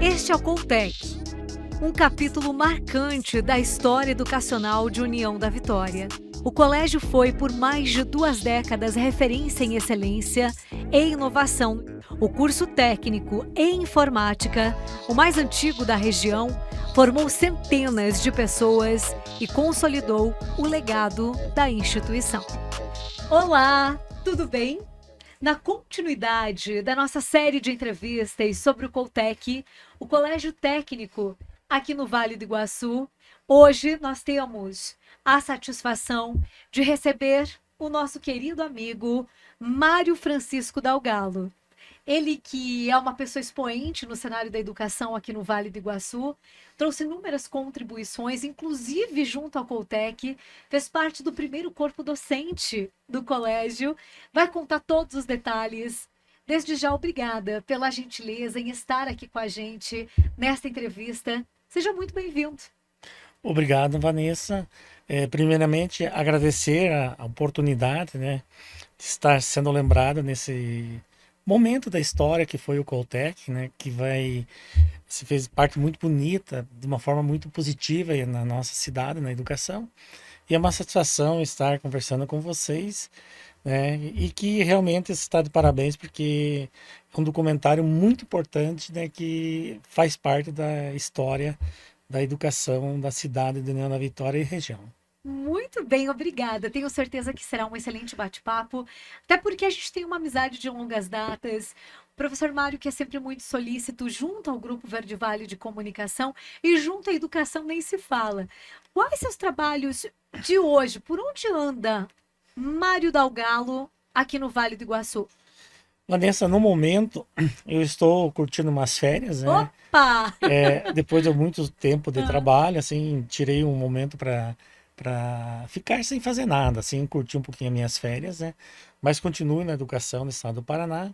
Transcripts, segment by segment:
Este é o Coltec, um capítulo marcante da história educacional de União da Vitória. O colégio foi, por mais de 2 décadas, referência em excelência e inovação. O curso técnico em informática, o mais antigo da região, formou centenas de pessoas e consolidou o legado da instituição. Olá, tudo bem? Na continuidade da nossa série de entrevistas sobre o Coltec, o Colégio Técnico aqui no Vale do Iguaçu, hoje nós temos a satisfação de receber o nosso querido amigo Mário Francisco Dalgalo. Ele que é uma pessoa expoente no cenário da educação aqui no Vale do Iguaçu, trouxe inúmeras contribuições, inclusive junto ao Coltec, fez parte do primeiro corpo docente do colégio, vai contar todos os detalhes. Desde já, obrigada pela gentileza em estar aqui com a gente nesta entrevista. Seja muito bem-vindo. Obrigado, Vanessa. Primeiramente, agradecer a oportunidade, né, de estar sendo lembrado nesse momento da história que foi o Coltec, né, se fez parte muito bonita, de uma forma muito positiva aí na nossa cidade, na educação. E é uma satisfação estar conversando com vocês, né, e que realmente está de parabéns, porque é um documentário muito importante, né, que faz parte da história da educação da cidade de União da Vitória e região. Muito bem, obrigada. Tenho certeza que será um excelente bate-papo, até porque a gente tem uma amizade de longas datas. O professor Mário, que é sempre muito solícito, junto ao Grupo Verde Vale de Comunicação e junto à educação, nem se fala. Quais seus trabalhos de hoje? Por onde anda Mário Dalgalo aqui no Vale do Iguaçu? Vanessa, no momento, eu estou curtindo umas férias, né? Opa! Depois de muito tempo de trabalho, assim, tirei um momento para ficar sem fazer nada, assim, curtir um pouquinho as minhas férias, né? Mas continuo na educação no estado do Paraná.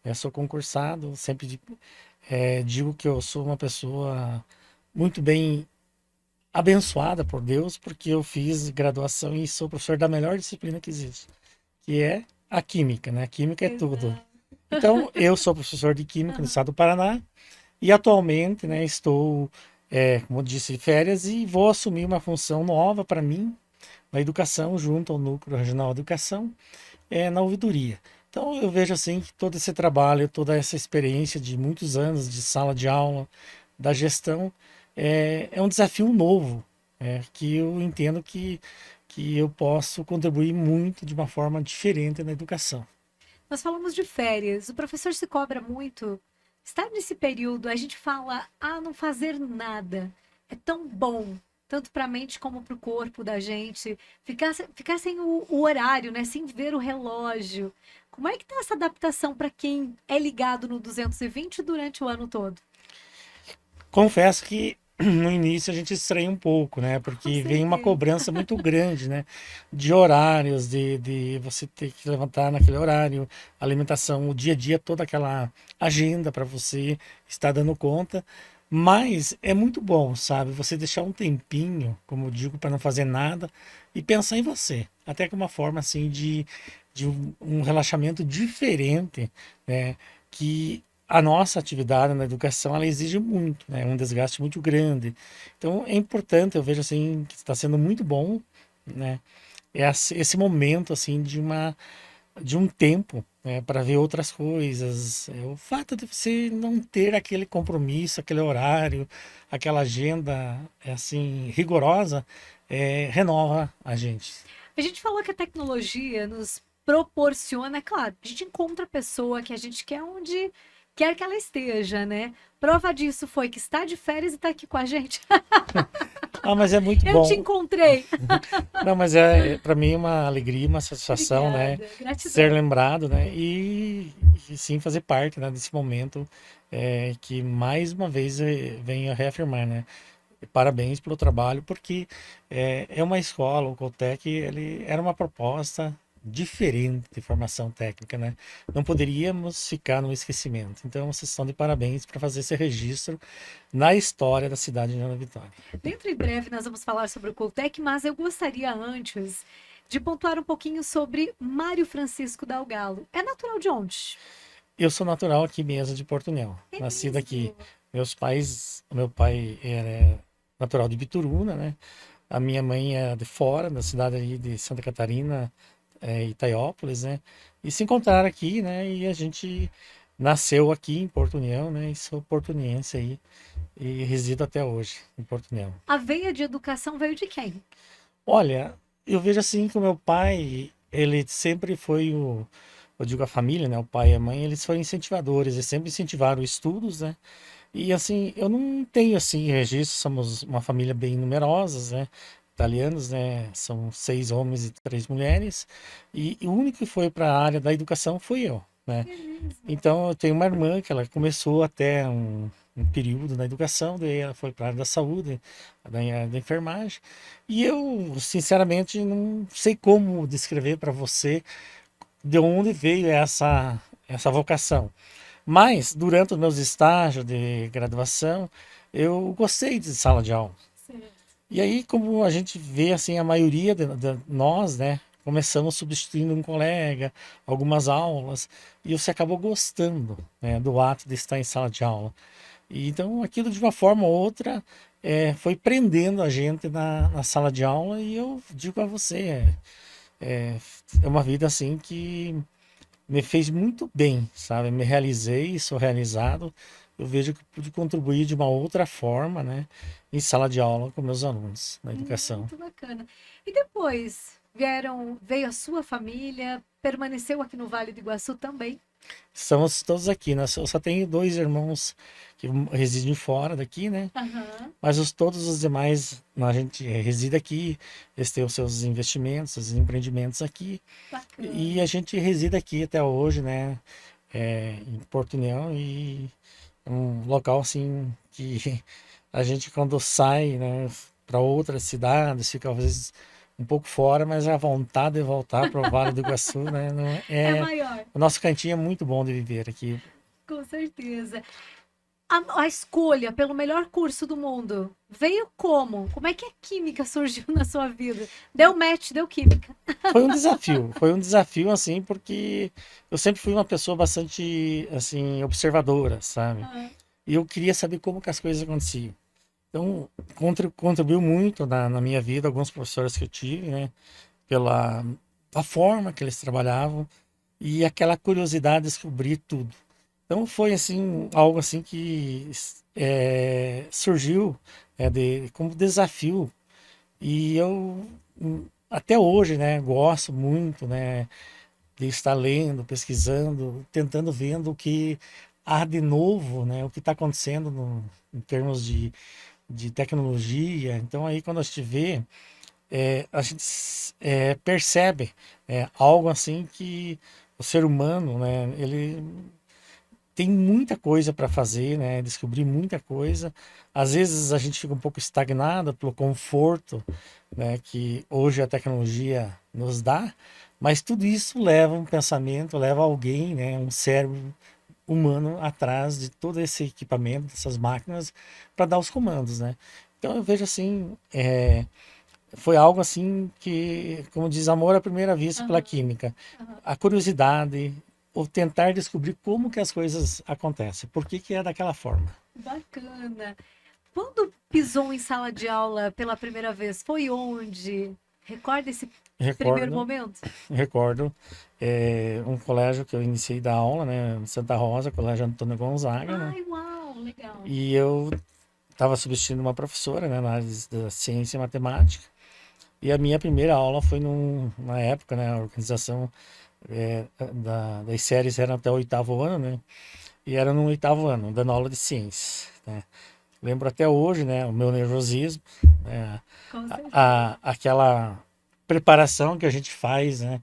Eu sou concursado, digo que eu sou uma pessoa muito bem abençoada por Deus, porque eu fiz graduação e sou professor da melhor disciplina que existe, que é a química, né? Química é tudo. Então, eu sou professor de química no estado do Paraná e atualmente, né, estou, como eu disse, de férias e vou assumir uma função nova para mim, na educação, junto ao Núcleo Regional de Educação, na ouvidoria. Então, eu vejo assim que todo esse trabalho, toda essa experiência de muitos anos de sala de aula, da gestão, é um desafio novo, que eu entendo que eu posso contribuir muito de uma forma diferente na educação. Nós falamos de férias. O professor se cobra muito. Estar nesse período, a gente fala, não fazer nada. É tão bom, tanto para a mente como para o corpo da gente. Ficar sem o horário, né? Sem ver o relógio. Como é que tá essa adaptação para quem é ligado no 220 durante o ano todo? Confesso que no início a gente estranha um pouco, né? Com Porque vem uma certeza. cobrança muito grande, né? De horários, de você ter que levantar naquele horário, alimentação, o dia a dia, toda aquela agenda para você estar dando conta. Mas é muito bom, sabe? Você deixar um tempinho, como eu digo, para não fazer nada e pensar em você. Até que uma forma assim de um relaxamento diferente, né? Que a nossa atividade na educação ela exige muito, né? Um desgaste muito grande. Então é importante, eu vejo assim que está sendo muito bom, né? Esse momento assim de um tempo, né, para ver outras coisas. O fato de você não ter aquele compromisso, aquele horário, aquela agenda assim rigorosa, renova a gente. A gente falou que a tecnologia nos proporciona, é claro, a gente encontra a pessoa que a gente quer onde quer que ela esteja, né? Prova disso foi que está de férias e está aqui com a gente. Ah, mas é muito Eu te bom. encontrei. Não, mas para mim uma alegria, uma satisfação, né? Obrigada, Ser gratidão. lembrado, né? E sim fazer parte, né, desse momento que mais uma vez venho a reafirmar, né? Parabéns pelo trabalho, porque é uma escola, o Coltec, ele era uma proposta diferente de formação técnica, né? Não poderíamos ficar no esquecimento. Então, vocês estão de parabéns para fazer esse registro na história da cidade de Ana Vitória. Dentro em breve nós vamos falar sobre o Coltec, mas eu gostaria antes de pontuar um pouquinho sobre Mário Francisco Dalgalo. É natural de onde? Eu sou natural aqui mesmo de Porto União, É nascido aqui. mesmo? O meu pai era natural de Bituruna, né? A minha mãe é de fora, da cidade aí de Santa Catarina, Itaiópolis, né? E se encontraram aqui, né? E a gente nasceu aqui em Porto União, né? E sou portuniense aí e resido até hoje em Porto União. A veia de educação veio de quem? Olha, eu vejo assim que o meu pai, ele sempre foi eu digo a família, né? O pai e a mãe, eles foram incentivadores, eles sempre incentivaram estudos, né? E assim, eu não tenho assim registro, somos uma família bem numerosa, né? Italianos, né? São 6 homens e 3 mulheres, e o único que foi para a área da educação fui eu, né? Beleza. Então eu tenho uma irmã que ela começou até um período na educação, daí ela foi para a área da saúde, da enfermagem, e eu sinceramente não sei como descrever para você de onde veio essa vocação. Mas, durante os meus estágios de graduação, eu gostei de sala de aula. Certo. E aí, como a gente vê, assim, a maioria de nós, né, começamos substituindo um colega, algumas aulas, e você acabou gostando, né, do ato de estar em sala de aula. E então, aquilo de uma forma ou outra foi prendendo a gente na sala de aula, e eu digo a você, é, é uma vida assim que me fez muito bem, sabe? Me realizei, sou realizado. Eu vejo que pude contribuir de uma outra forma, né, em sala de aula com meus alunos na educação. Muito bacana. E depois veio a sua família, permaneceu aqui no Vale do Iguaçu também? Estamos todos aqui, né? Eu só tenho 2 irmãos que residem fora daqui, né? Aham, Mas todos os demais, a gente reside aqui, eles têm os seus investimentos, seus empreendimentos aqui, e bacana. a gente reside aqui até hoje, né? Em Porto União, e é um local assim que a gente quando sai, né, para outras cidades, fica às vezes um pouco fora, mas a vontade de voltar para o Vale do Iguaçu, né, É maior, o nosso cantinho é muito bom de viver aqui. com certeza. A escolha pelo melhor curso do mundo veio como? Como é que a química surgiu na sua vida? Deu match, deu química. Foi um desafio assim, porque eu sempre fui uma pessoa bastante assim observadora, sabe? Ah, E eu queria saber como que as coisas aconteciam. Então, contribuiu muito na minha vida alguns professores que eu tive, né? Pela a forma que eles trabalhavam e aquela curiosidade de descobrir tudo. Então foi assim algo assim que surgiu como desafio, e eu até hoje, né, gosto muito, né, de estar lendo, pesquisando, tentando vendo o que há de novo, né, o que está acontecendo em termos de tecnologia. Então aí quando a gente vê, a gente percebe algo assim que o ser humano, né, ele tem muita coisa para fazer, né, descobrir muita coisa. Às vezes a gente fica um pouco estagnado pelo conforto, né, que hoje a tecnologia nos dá, mas tudo isso leva um pensamento, leva alguém, né, um cérebro humano atrás de todo esse equipamento, dessas máquinas, para dar os comandos, né? Então eu vejo assim, foi algo assim que, como diz, amor à primeira vista pela aham, química. aham. A curiosidade, o tentar descobrir como que as coisas acontecem, por que que é daquela forma. Bacana. Quando pisou em sala de aula pela primeira vez, foi onde? Recorda esse primeiro Recordo, momento? recordo um colégio que eu iniciei da aula, né, em Santa Rosa, Colégio Antônio Gonzaga, né, Ai, uau, legal. e eu estava substituindo uma professora, né, na área da ciência e matemática, e a minha primeira aula foi na época, né, a organização das séries era até o 8º ano, né, e era no 8º ano, dando aula de ciências, né. Lembro até hoje, né, o meu nervosismo, né, Com certeza. aquela preparação que a gente faz, né,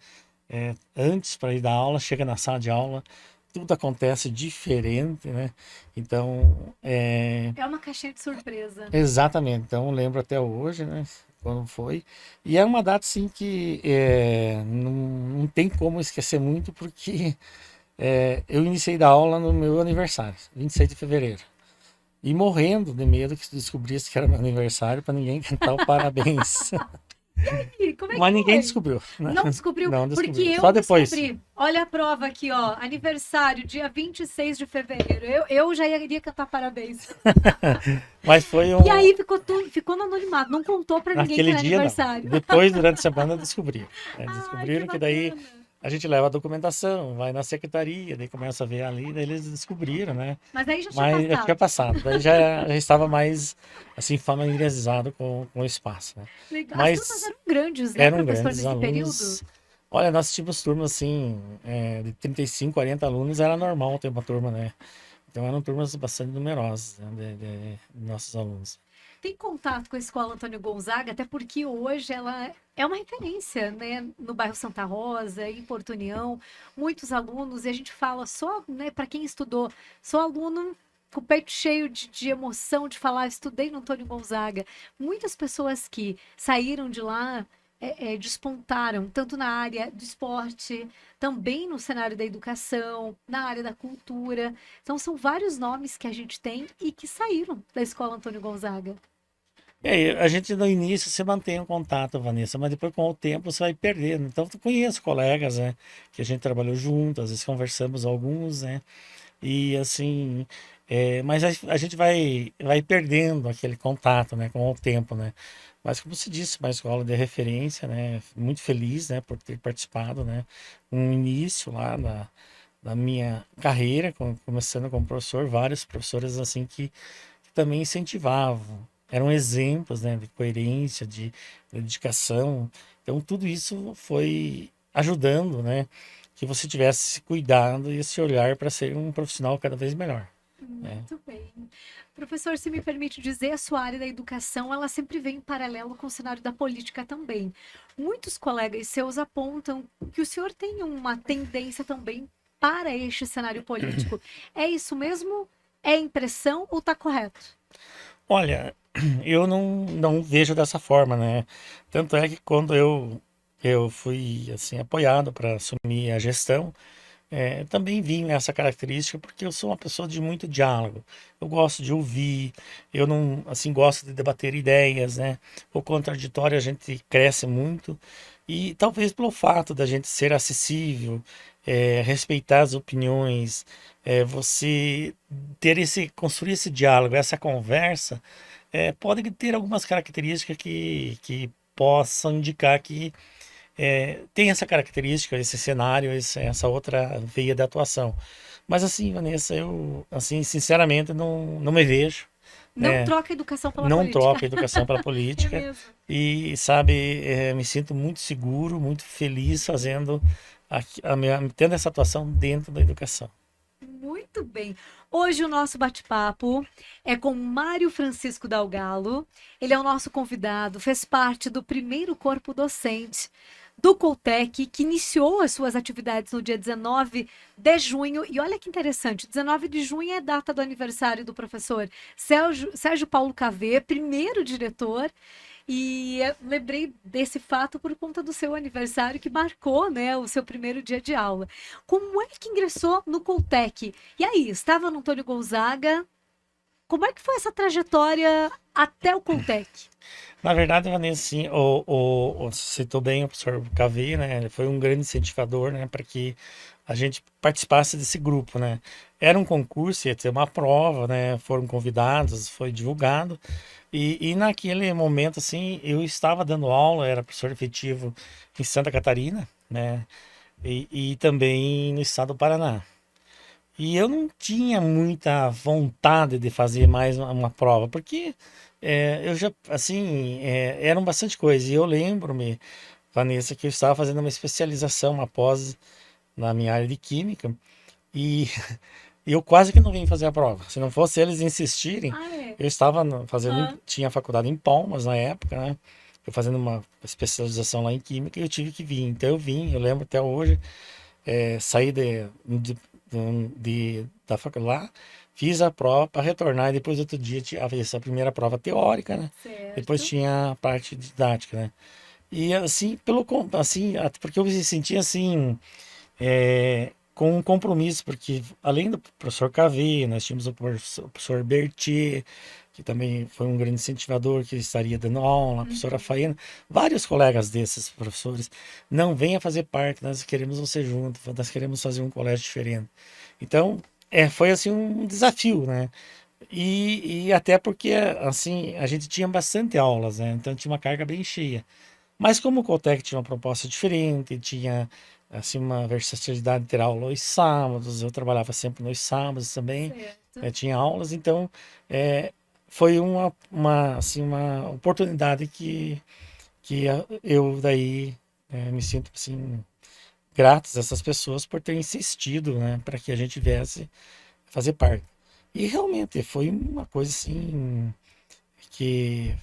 antes para ir dar aula, chega na sala de aula, tudo acontece diferente, né? Então, É uma caixinha de surpresa. exatamente. Então, lembro até hoje, né? Quando foi. E é uma data, assim, que não tem como esquecer muito, porque eu iniciei da aula no meu aniversário, 26 de fevereiro. E morrendo de medo que se descobrisse que era meu aniversário, para ninguém cantar o parabéns. E como é que Mas ninguém foi? descobriu, né? Não descobriu? Não Porque descobriu. eu Só depois. descobri. Olha a prova aqui, ó. Aniversário, dia 26 de fevereiro. Eu já iria cantar parabéns. Mas foi E um. aí ficou no anonimato, não contou pra ninguém que Naquele era dia, não. aniversário. Depois, durante a semana, descobriram. Ai, que Descobriram que daí bacana. a gente leva a documentação, vai na secretaria, daí começa a ver ali, daí eles descobriram, né? Mas aí já tinha Mas já tinha passado. passado, daí já estava mais, assim, familiarizado com o espaço, né? Legal. As turmas Mas eram grandes, né, eram professor, grandes nesse período? alunos. Olha, nós tínhamos turmas, assim, de 35, 40 alunos, era normal ter uma turma, né? Então eram turmas bastante numerosas, né, de nossos alunos. Tem contato com a Escola Antônio Gonzaga, até porque hoje ela é uma referência, né, no bairro Santa Rosa, em Porto União, muitos alunos, e a gente fala só, né, para quem estudou, sou aluno com o peito cheio de emoção de falar, estudei no Antônio Gonzaga. Muitas pessoas que saíram de lá despontaram, tanto na área do esporte, também no cenário da educação, na área da cultura. Então, são vários nomes que a gente tem e que saíram da Escola Antônio Gonzaga. E aí, a gente no início você mantém o contato, Vanessa, mas depois com o tempo você vai perdendo. Então, tu conheço colegas, né, que a gente trabalhou junto, às vezes conversamos alguns, né, e assim, mas a gente vai perdendo aquele contato, né, com o tempo, né. Mas como se disse, uma escola de referência, né, muito feliz, né, por ter participado, né, um início lá da minha carreira, começando como professor, vários professores assim que também incentivavam, eram exemplos, né, de coerência, de dedicação. Então, tudo isso foi ajudando, né, que você tivesse esse cuidado e esse olhar para ser um profissional cada vez melhor, né. Muito bem. Professor, se me permite dizer, a sua área da educação, ela sempre vem em paralelo com o cenário da política também. Muitos colegas seus apontam que o senhor tem uma tendência também para este cenário político. É isso mesmo? É impressão ou está correto? Olha, eu não vejo dessa forma, né. Tanto é que quando eu fui, assim, apoiado para assumir a gestão, também vim essa característica, porque eu sou uma pessoa de muito diálogo. Eu gosto de ouvir, eu não, assim, gosto de debater ideias, né? O contraditório a gente cresce muito e talvez pelo fato da gente ser acessível, respeitar as opiniões, você ter construir esse diálogo, essa conversa, pode ter algumas características que possam indicar que tem essa característica, esse cenário, essa outra veia de atuação. Mas assim, Vanessa, eu, assim, sinceramente, não me vejo, Não né? troca a educação pela Não política. troco a educação pela É política mesmo. e, sabe, me sinto muito seguro, muito feliz fazendo, tendo essa atuação dentro da educação. Muito bem. Hoje o nosso bate-papo é com Mário Francisco Dalgalo. Ele é o nosso convidado, fez parte do primeiro corpo docente do Coltec, que iniciou as suas atividades no dia 19 de junho. E olha que interessante, 19 de junho é a data do aniversário do professor Sérgio Paulo Cavê, primeiro diretor. E eu lembrei desse fato por conta do seu aniversário, que marcou, né, o seu primeiro dia de aula. Como é que ingressou no Coltec? E aí, estava no Antônio Gonzaga? Como é que foi essa trajetória até o Coltec? Na verdade, Vanessa, sim, citou bem o professor Cavê, né? Ele foi um grande incentivador, né, para que a gente participasse desse grupo, né? Era um concurso, ia ter uma prova, né? Foram convidados, foi divulgado. E naquele momento, assim, eu estava dando aula, era professor efetivo em Santa Catarina, né? E também no estado do Paraná. E eu não tinha muita vontade de fazer mais uma prova, porque eu já, assim, eram bastante coisas. E eu lembro-me, Vanessa, que eu estava fazendo uma especialização, uma pós na minha área de química, e eu quase que não vim fazer a prova. Se não fosse eles insistirem, Ah, é? eu estava fazendo, Ah, tinha faculdade em Palmas na época, né? Eu fazendo uma especialização lá em química e eu tive que vir. Então eu vim, eu lembro até hoje, saí da faculdade lá, fiz a prova para retornar e depois outro dia tinha essa primeira prova teórica, né? Depois certo. tinha a parte didática, né? E assim, assim, porque eu me sentia assim, com um compromisso, porque além do professor Cavê, nós tínhamos o professor Berthier, que também foi um grande incentivador, que estaria dando aula, a professora Faina, vários colegas desses professores, não venha fazer parte, nós queremos você junto, nós queremos fazer um colégio diferente. Então, foi assim um desafio, né? E até porque, assim, a gente tinha bastante aulas, né? Então tinha uma carga bem cheia. Mas como o Coltec tinha uma proposta diferente, tinha assim uma versatilidade de ter aula aos sábados, eu trabalhava sempre nos sábados também, Certo. tinha aulas, então é, foi assim, uma oportunidade que eu daí me sinto assim gratos a essas pessoas por terem insistido, né, para que a gente viesse fazer parte. E realmente foi uma coisa assim que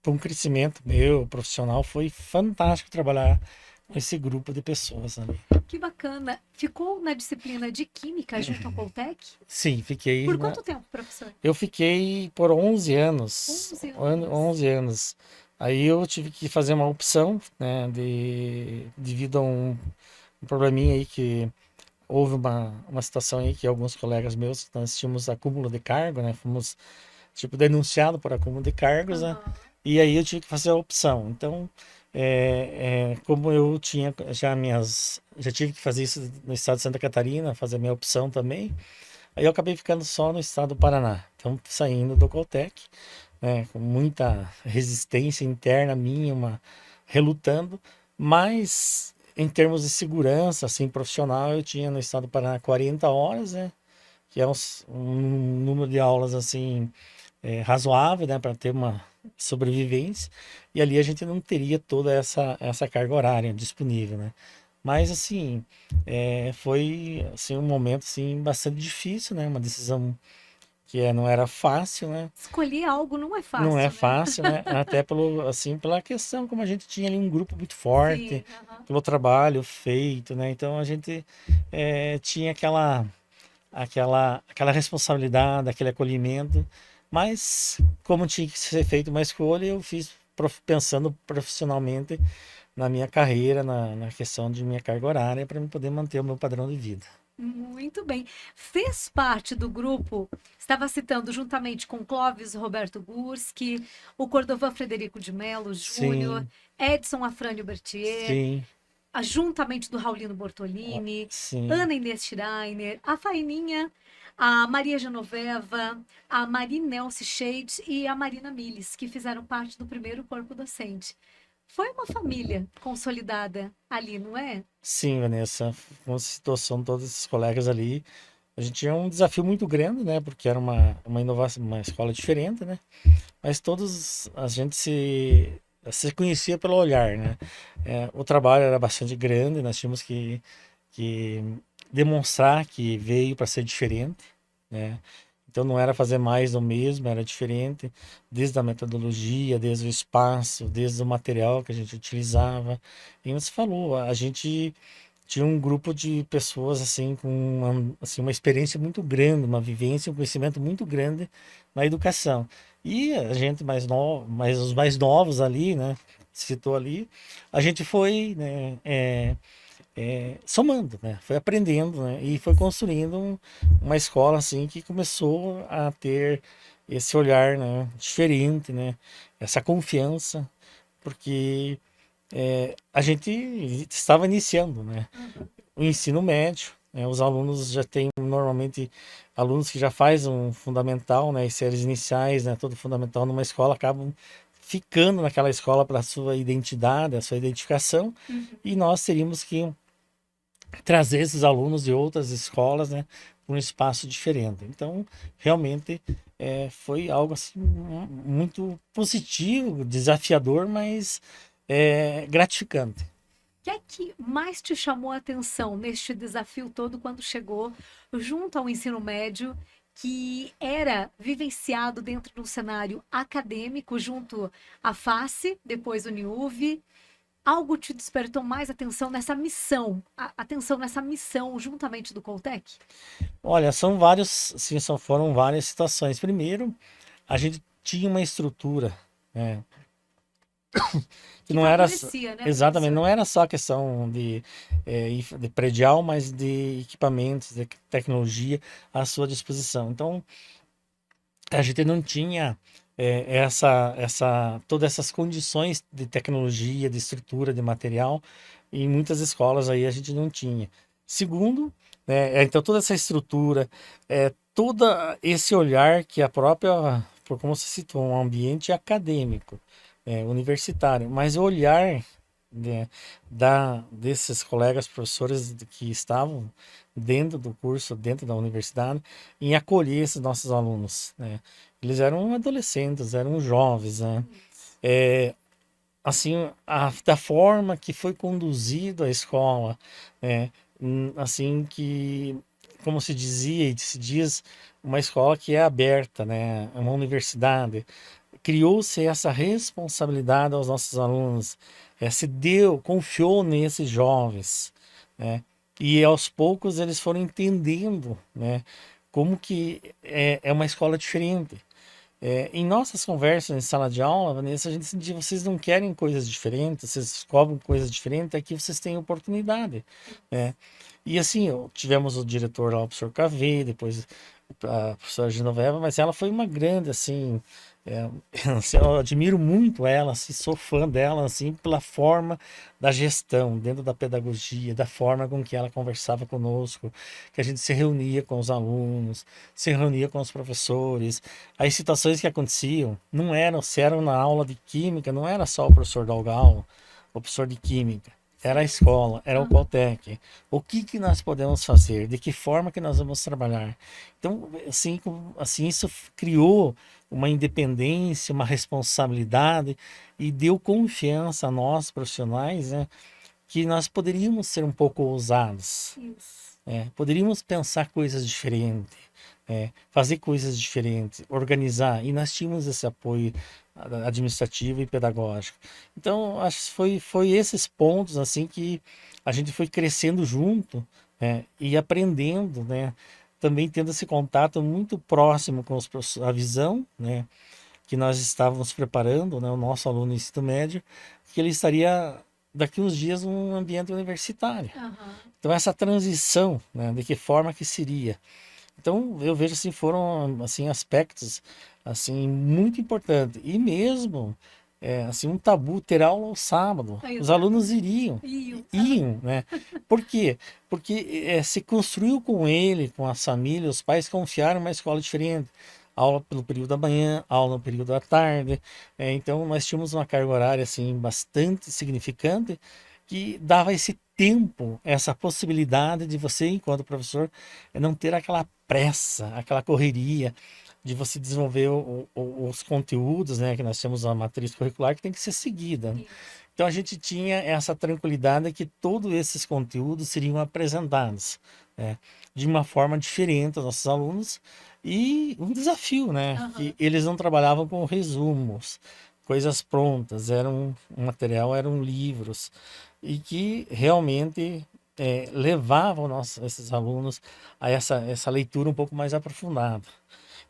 para um crescimento meu profissional foi fantástico trabalhar com esse grupo de pessoas ali. Que bacana. Ficou na disciplina de Química junto ao Coltec? Sim, fiquei Por quanto tempo, professor? eu fiquei por 11 anos, 11 anos. 11 anos. Aí eu tive que fazer uma opção, né, devido a um probleminha aí que houve uma situação aí que alguns colegas meus, nós tínhamos acúmulo de cargo, né, fomos tipo denunciado por acúmulo de cargos, né, Aham. e aí eu tive que fazer a opção. Então, como eu tinha já tive que fazer isso no estado de Santa Catarina, fazer a minha opção também, aí eu acabei ficando só no estado do Paraná. Então, saindo do Coltec, né, com muita resistência interna minha, relutando, mas em termos de segurança, assim, profissional, eu tinha no estado do Paraná 40 horas, né, que é um número de aulas, assim, razoável, né, para ter uma sobrevivência, e ali a gente não teria toda essa carga horária disponível, né. Mas, assim, foi, assim, um momento, assim, bastante difícil, né, uma decisão que não era fácil, né, Escolher algo não é não é fácil, né? fácil, né, até assim, pela questão como a gente tinha ali um grupo muito forte, Sim, aham. pelo trabalho feito, né, então a gente tinha aquela responsabilidade, aquele acolhimento, mas como tinha que ser feita uma escolha, eu fiz pensando profissionalmente na minha carreira, na questão de minha carga horária, para eu poder manter o meu padrão de vida. Muito bem. Fez parte do grupo, estava citando juntamente com Clóvis Roberto Gurski, o Cordovan Frederico de Mello Júnior, Sim, Edson Afrânio Berthier, sim, juntamente do Raulino Bortolini, sim. Ana Inês Schreiner, a Faininha, a Maria Genoveva, a Marinelce Shades e a Marina Miles, que fizeram parte do primeiro corpo docente. Foi uma família consolidada ali, não é? Sim, Vanessa, com a situação todos esses colegas ali, a gente tinha um desafio muito grande, né? Porque era uma inovação, uma escola diferente, né? Mas todos a gente se conhecia pelo olhar, né? O trabalho era bastante grande, nós tínhamos que demonstrar que veio para ser diferente, né? Então não era fazer mais do mesmo, era diferente, desde a metodologia, desde o espaço, desde o material que a gente utilizava. E você falou, a gente tinha um grupo de pessoas assim com uma experiência muito grande, uma vivência, um conhecimento muito grande na educação. E a gente mais novo, mas os mais novos ali, né, citou ali, a gente foi, né, somando, né, foi aprendendo, né, e foi construindo uma escola assim que começou a ter esse olhar, né, diferente, né, essa confiança, porque a gente estava iniciando, né? O ensino médio, né? Os alunos já têm normalmente alunos que já fazem um fundamental, né? As séries iniciais, né? Todo fundamental numa escola acabam ficando naquela escola para a sua identidade, a sua identificação, e nós teríamos que trazer esses alunos de outras escolas, né? Para um espaço diferente. Então, realmente foi algo assim muito positivo, desafiador, mas gratificante. O que é que mais te chamou a atenção neste desafio todo quando chegou junto ao ensino médio, que era vivenciado dentro de um cenário acadêmico, junto à FACE, depois o NIUV? Algo te despertou mais atenção nessa missão, atenção nessa missão juntamente do Coltec? Olha, são vários, sim, foram várias situações. Primeiro, a gente tinha uma estrutura, né, que Que não era favorecia, né, exatamente, professor? não era só questão de predial, mas de equipamentos, de tecnologia à sua disposição. Então, a gente não tinha todas essas condições de tecnologia, de estrutura, de material, e em muitas escolas aí a gente não tinha. Segundo, né, então toda essa estrutura, todo esse olhar que a própria, por como se citou, um ambiente acadêmico, universitário, mas o olhar, né, desses colegas professores que estavam dentro do curso, dentro da universidade, em acolher esses nossos alunos, né? Eles eram adolescentes, eram jovens, né? É, assim, da forma que foi conduzido a escola, né? Assim que, como se dizia e se diz, uma escola que é aberta, né? É uma universidade. Criou-se essa responsabilidade aos nossos alunos, se deu, confiou nesses jovens, né? E aos poucos eles foram entendendo, né? Como que é uma escola diferente. Em nossas conversas em sala de aula, Vanessa, a gente sentia, vocês não querem coisas diferentes, vocês cobram coisas diferentes, aqui vocês têm oportunidade, né? E assim, tivemos o diretor lá, o professor Cavê, depois a professora Genoveva, mas ela foi uma grande, assim, é, assim, eu admiro muito ela, assim, sou fã dela, assim, pela forma da gestão, dentro da pedagogia, da forma com que ela conversava conosco, que a gente se reunia com os alunos, se reunia com os professores, as situações que aconteciam não eram, se eram na aula de química, não era só o professor Dalgal, o professor de química, era a escola, era o Coltec. O que que nós podemos fazer? De que forma que nós vamos trabalhar? Então, assim, assim isso criou uma independência, uma responsabilidade e deu confiança a nós profissionais, né, que nós poderíamos ser um pouco ousados, Isso. poderíamos pensar coisas diferentes, fazer coisas diferentes, organizar, e nós tínhamos esse apoio administrativo e pedagógico. Então, acho que foi esses pontos assim que a gente foi crescendo junto, e aprendendo, né? Também tendo esse contato muito próximo com os a visão, né? Que nós estávamos preparando, né? O nosso aluno do ensino médio, que ele estaria daqui uns dias num ambiente universitário. Então essa transição, né? De que forma que seria? Então, eu vejo assim, foram assim aspectos assim muito importantes. E mesmo assim um tabu ter aula ao sábado. Os alunos iriam, iam, né? Por quê? Porque se construiu com ele, com as famílias, os pais confiaram em uma escola diferente. Aula pelo período da manhã, aula no período da tarde. Então, nós tínhamos uma carga horária assim bastante significante que dava esse tempo, essa possibilidade de você, enquanto professor, não ter aquela pressa, aquela correria de você desenvolver os conteúdos, né? Que nós temos a matriz curricular que tem que ser seguida, né? Então a gente tinha essa tranquilidade que todos esses conteúdos seriam apresentados, né, de uma forma diferente aos nossos alunos e um desafio, né? Que eles não trabalhavam com resumos, coisas prontas, um material, eram livros e que realmente levavam esses alunos a essa leitura um pouco mais aprofundada.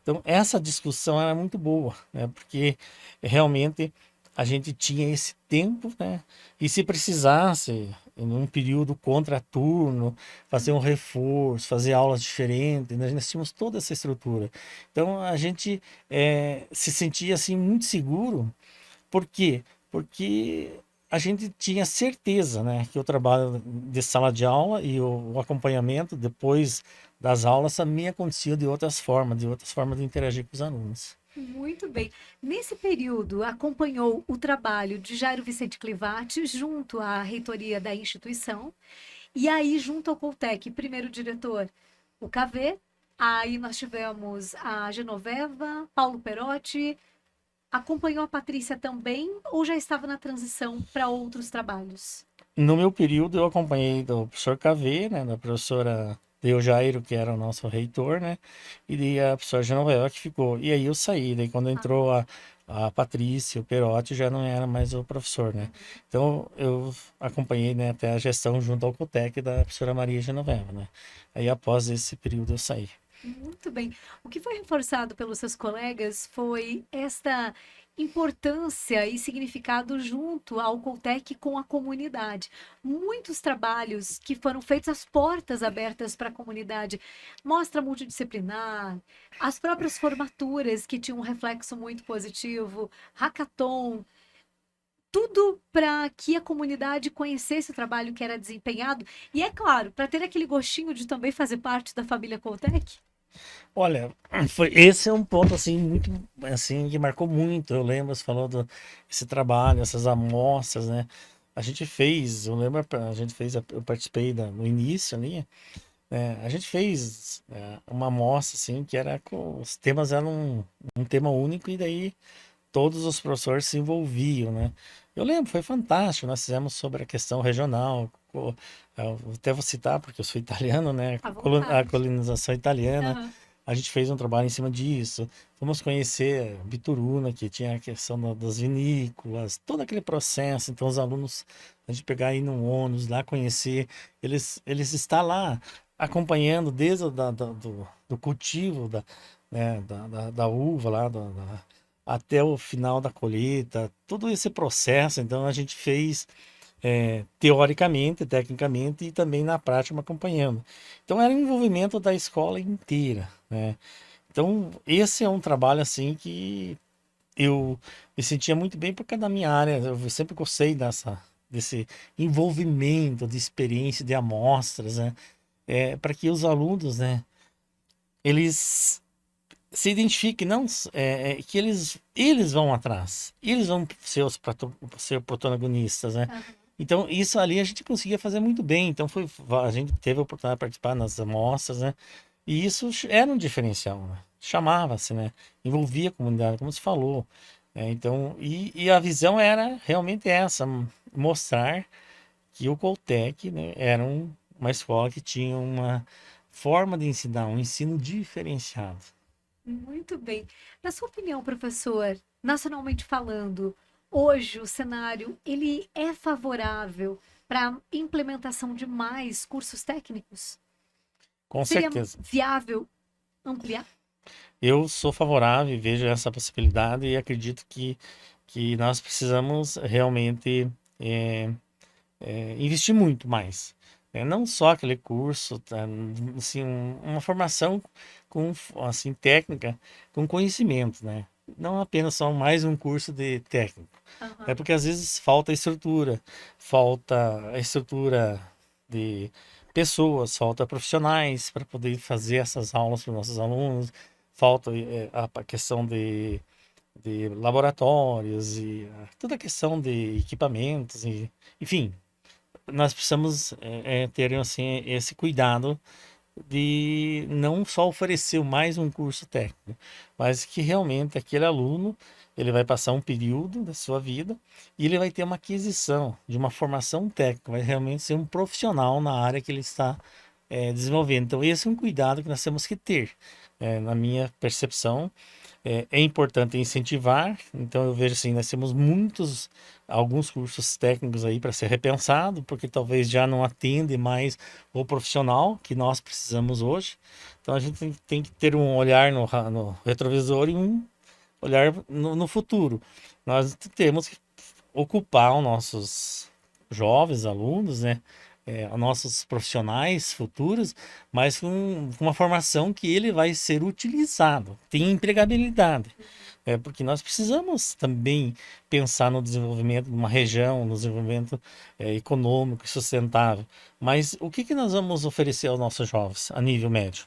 Então, essa discussão era muito boa, né? Porque realmente a gente tinha esse tempo, né? E se precisasse, em um período contraturno, fazer um reforço, fazer aulas diferentes, né? Nós tínhamos toda essa estrutura. Então, a gente se sentia assim muito seguro. Por quê? Porque a gente tinha certeza, né, que o trabalho de sala de aula e o acompanhamento depois das aulas também acontecia de outras formas de interagir com os alunos. Muito bem. Nesse período, acompanhou o trabalho de Jairo Vicente Clivati junto à reitoria da instituição, e aí, junto ao Coltec, primeiro diretor, o Cavê, aí nós tivemos a Genoveva, Paulo Perotti. Acompanhou a Patrícia também ou já estava na transição para outros trabalhos? No meu período, eu acompanhei do professor Cavê, né, da professora Deu Jairo, que era o nosso reitor, né, e a professora Genoveva que ficou. E aí eu saí, daí quando entrou a Patrícia, o Perotti, já não era mais o professor, né. Então eu acompanhei, né, até a gestão junto ao Cotec da professora Maria Genoveva, né. Aí após esse período eu saí. Muito bem. O que foi reforçado pelos seus colegas foi esta importância e significado junto ao Coltec com a comunidade. Muitos trabalhos que foram feitos às portas abertas para a comunidade, mostra multidisciplinar, as próprias formaturas que tinham um reflexo muito positivo, hackathon, tudo para que a comunidade conhecesse o trabalho que era desempenhado e, é claro, para ter aquele gostinho de também fazer parte da família Coltec. Olha, esse é um ponto assim muito assim que marcou muito. Eu lembro, você falou do esse trabalho, essas amostras, né? A gente fez, eu lembro, a gente fez, eu participei no início ali, né? A gente fez uma amostra assim que era com os temas eram um tema único e daí todos os professores se envolviam, né? Eu lembro, foi fantástico. Nós fizemos sobre a questão regional. Eu até vou citar, porque eu sou italiano, né? À A vontade. colonização italiana. Aham. A gente fez um trabalho em cima disso. Fomos conhecer Bituruna, que tinha a questão das vinícolas, todo aquele processo. Então, os alunos, a gente pegar aí no ônibus lá, conhecer, eles estão lá acompanhando desde do cultivo da uva lá, até o final da colheita, todo esse processo. Então, a gente fez teoricamente, tecnicamente e também na prática acompanhando. Então era um envolvimento da escola inteira, né? Então esse é um trabalho assim que eu me sentia muito bem por causa da minha área. Eu sempre gostei desse envolvimento, de experiência, de amostras, né? Para que os alunos, né, eles se identifiquem, não, que eles vão atrás, eles vão ser protagonistas, né? Aham. Então, isso ali a gente conseguia fazer muito bem. Então, a gente teve a oportunidade de participar nas amostras, né? E isso era um diferencial, né? Chamava-se, né? Envolvia a comunidade, como você falou. Então, e a visão era realmente essa, mostrar que o Coltec, né, era uma escola que tinha uma forma de ensinar, um ensino diferenciado. Muito bem. Na sua opinião, professor, nacionalmente falando, hoje o cenário ele é favorável para a implementação de mais cursos técnicos? Com Seria certeza. viável ampliar? Eu sou favorável e vejo essa possibilidade e acredito que nós precisamos realmente é, investir muito mais. Né? Não só aquele curso, tá? Assim, uma formação com, assim, técnica, com conhecimento, né? Não apenas só mais um curso de técnico. É Aham. porque às vezes falta a estrutura de pessoas, falta profissionais para poder fazer essas aulas para os nossos alunos, falta a questão de laboratórios e toda a questão de equipamentos, e, enfim, nós precisamos ter assim, esse cuidado de não só oferecer mais um curso técnico, mas que realmente aquele aluno ele vai passar um período da sua vida e ele vai ter uma aquisição de uma formação técnica, vai realmente ser um profissional na área que ele está desenvolvendo. Então, esse é um cuidado que nós temos que ter. Na minha percepção, é importante incentivar. Então, eu vejo assim, nós temos alguns cursos técnicos aí para ser repensado, porque talvez já não atende mais o profissional que nós precisamos hoje. Então, a gente tem que ter um olhar no retrovisor e um olhar no futuro. Nós temos que ocupar os nossos jovens alunos, né? Os nossos profissionais futuros, mas com uma formação que ele vai ser utilizado, tem empregabilidade. Porque nós precisamos também pensar no desenvolvimento de uma região, no desenvolvimento econômico e sustentável. Mas o que que nós vamos oferecer aos nossos jovens a nível médio?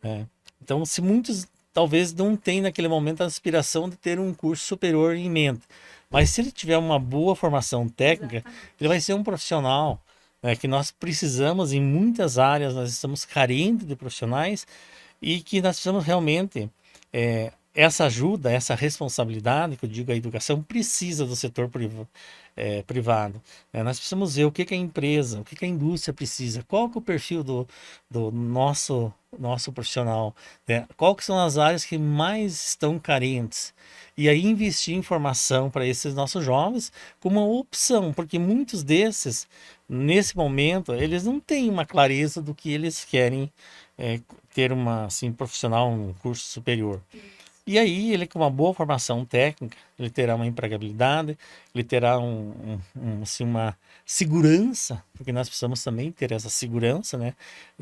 né? Então, se muitos talvez não tenham naquele momento a aspiração de ter um curso superior em mente, mas se ele tiver uma boa formação técnica, ele Exatamente. vai ser um profissional, que nós precisamos em muitas áreas, nós estamos carentes de profissionais e que nós precisamos realmente essa ajuda, essa responsabilidade, que eu digo, a educação precisa do setor privado. Nós precisamos ver o que que a empresa, o que que a indústria precisa, qual que é o perfil do nosso profissional, né? Qual que são as áreas que mais estão carentes. E aí investir em formação para esses nossos jovens como uma opção, porque muitos desses, nesse momento, eles não têm uma clareza do que eles querem ter uma assim profissional, um curso superior. E aí, ele com uma boa formação técnica, ele terá uma empregabilidade, ele terá assim, uma segurança, porque nós precisamos também ter essa segurança, né,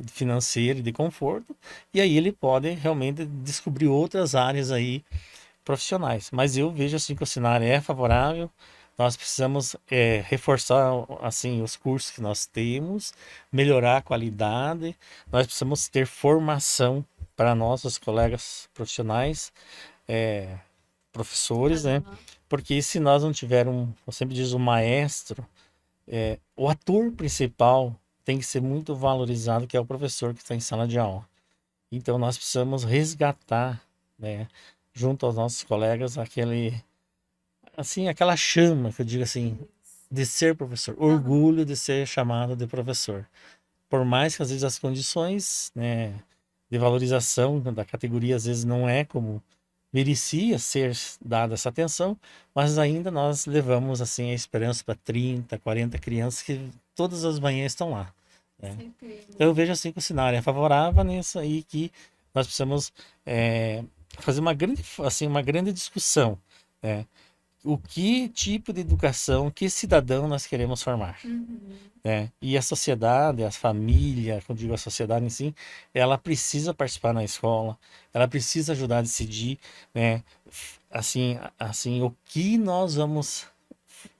financeira e de conforto, e aí ele pode realmente descobrir outras áreas aí profissionais. Mas eu vejo assim que o cenário é favorável. Nós precisamos reforçar assim os cursos que nós temos, melhorar a qualidade. Nós precisamos ter formação para nossos colegas profissionais, é, professores, né? Aham. Porque se nós não tivermos, eu sempre digo, um maestro, o ator principal tem que ser muito valorizado, que é o professor que está em sala de aula. Então nós precisamos resgatar, né, junto aos nossos colegas, assim, aquela chama que eu digo assim, de ser professor, Aham. orgulho de ser chamado de professor. Por mais que às vezes as condições, né, de valorização da categoria às vezes não é como merecia ser dada essa atenção, mas ainda nós levamos assim a esperança para 30, 40 crianças que todas as manhãs estão lá, né? Então eu vejo assim que o cenário é favorável nisso aí, que nós precisamos fazer uma grande discussão, né? O que tipo de educação, que cidadão nós queremos formar, Uhum. né? E a sociedade, a família, quando digo a sociedade em si, ela precisa participar na escola, ela precisa ajudar a decidir, né? Assim, o que nós vamos,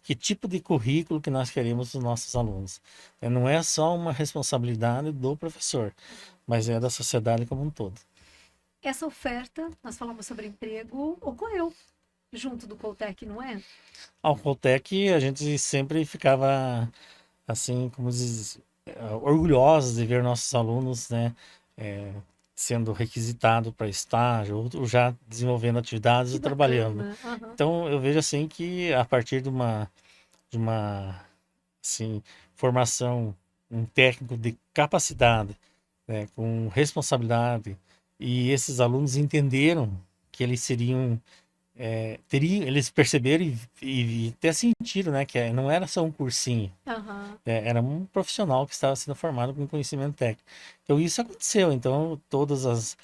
que tipo de currículo que nós queremos dos nossos alunos. Não é só uma responsabilidade do professor, mas é da sociedade como um todo. Essa oferta, nós falamos sobre emprego, ocorreu junto do Coltec, não é? Ao Coltec, a gente sempre ficava, assim, como diz, orgulhosos de ver nossos alunos, né, eh, sendo requisitados para estágio, ou já desenvolvendo atividades Que e trabalhando. bacana. Aham. Então, eu vejo assim que a partir de uma assim, formação, um técnico de capacidade, né, com responsabilidade, e esses alunos entenderam que eles seriam, eles perceberam e até sentiram, né, que não era só um cursinho, Aham. era um profissional que estava sendo formado com conhecimento técnico. Então isso aconteceu. Então todas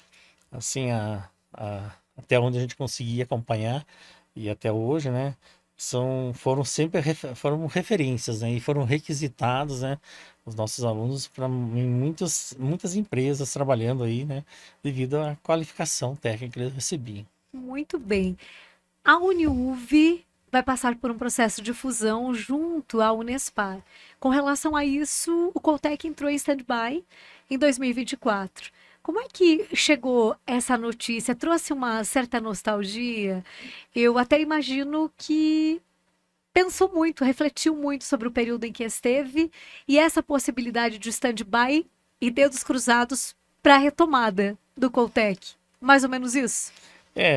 assim, até onde a gente conseguia acompanhar e até hoje, né, foram sempre foram referências, né, e foram requisitados, né, os nossos alunos para em muitas empresas trabalhando aí, né, devido à qualificação técnica que eles recebiam. Muito bem. A Uniuv vai passar por um processo de fusão junto à Unespar. Com relação a isso, o Coltec entrou em stand-by em 2024. Como é que chegou essa notícia? Trouxe uma certa nostalgia? Eu até imagino que pensou muito, refletiu muito sobre o período em que esteve e essa possibilidade de stand-by e dedos cruzados para a retomada do Coltec. Mais ou menos isso?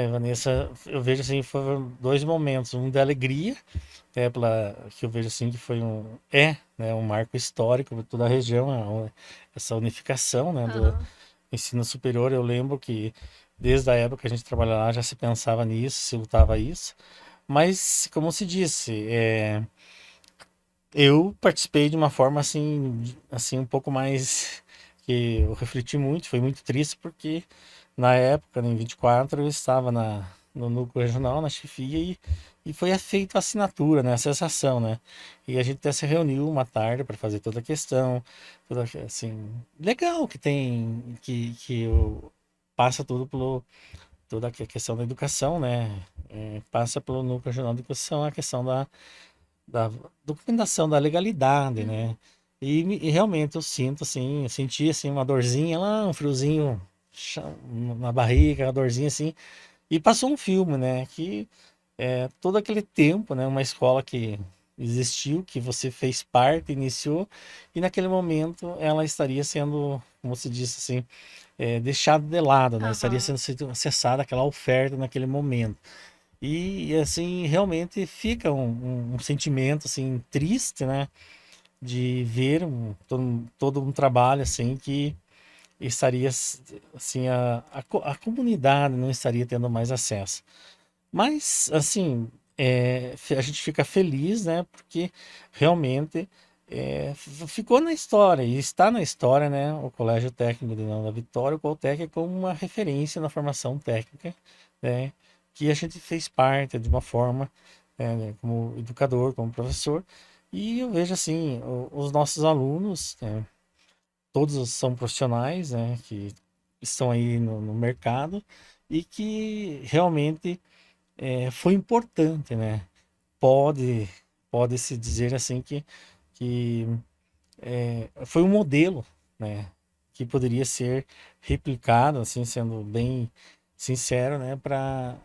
Vanessa, eu vejo assim, foram dois momentos, um de alegria, que eu vejo assim que foi né, um marco histórico para toda a região, essa unificação, né, do Aham. ensino superior. Eu lembro que desde a época que a gente trabalhava lá já se pensava nisso, se lutava isso, mas como se disse, eu participei de uma forma assim um pouco mais que eu refleti muito, foi muito triste porque na época, em 24, eu estava no núcleo regional, na chefia, e foi feita a assinatura, né, a cessação, né? E a gente até se reuniu uma tarde para fazer toda a questão, toda assim, legal que tem passa tudo toda a questão da educação, né? Passa pelo núcleo regional de educação a questão da documentação, da legalidade, né? E realmente eu sinto assim, eu senti assim uma dorzinha lá, um friozinho na barriga, uma dorzinha assim, e passou um filme, né? Que todo aquele tempo, né? Uma escola que existiu, que você fez parte, iniciou, e naquele momento ela estaria sendo, como se disse assim, deixada de lado, né? Estaria Aham. sendo acessada aquela oferta naquele momento. E assim, realmente fica um sentimento assim triste, né? De ver todo um trabalho assim que estaria assim a comunidade não estaria tendo mais acesso. Mas assim, a gente fica feliz, né? Porque realmente ficou na história, e está na história, né, o Colégio Técnico de União da Vitória, o Coltec, como uma referência na formação técnica, né, que a gente fez parte de uma forma, né, como educador, como professor, e eu vejo assim, os nossos alunos, né, todos são profissionais, né, que estão aí no mercado e que realmente foi importante, né? Pode, pode se dizer assim que foi um modelo, né? Que poderia ser replicado, assim, sendo bem sincero, né? Para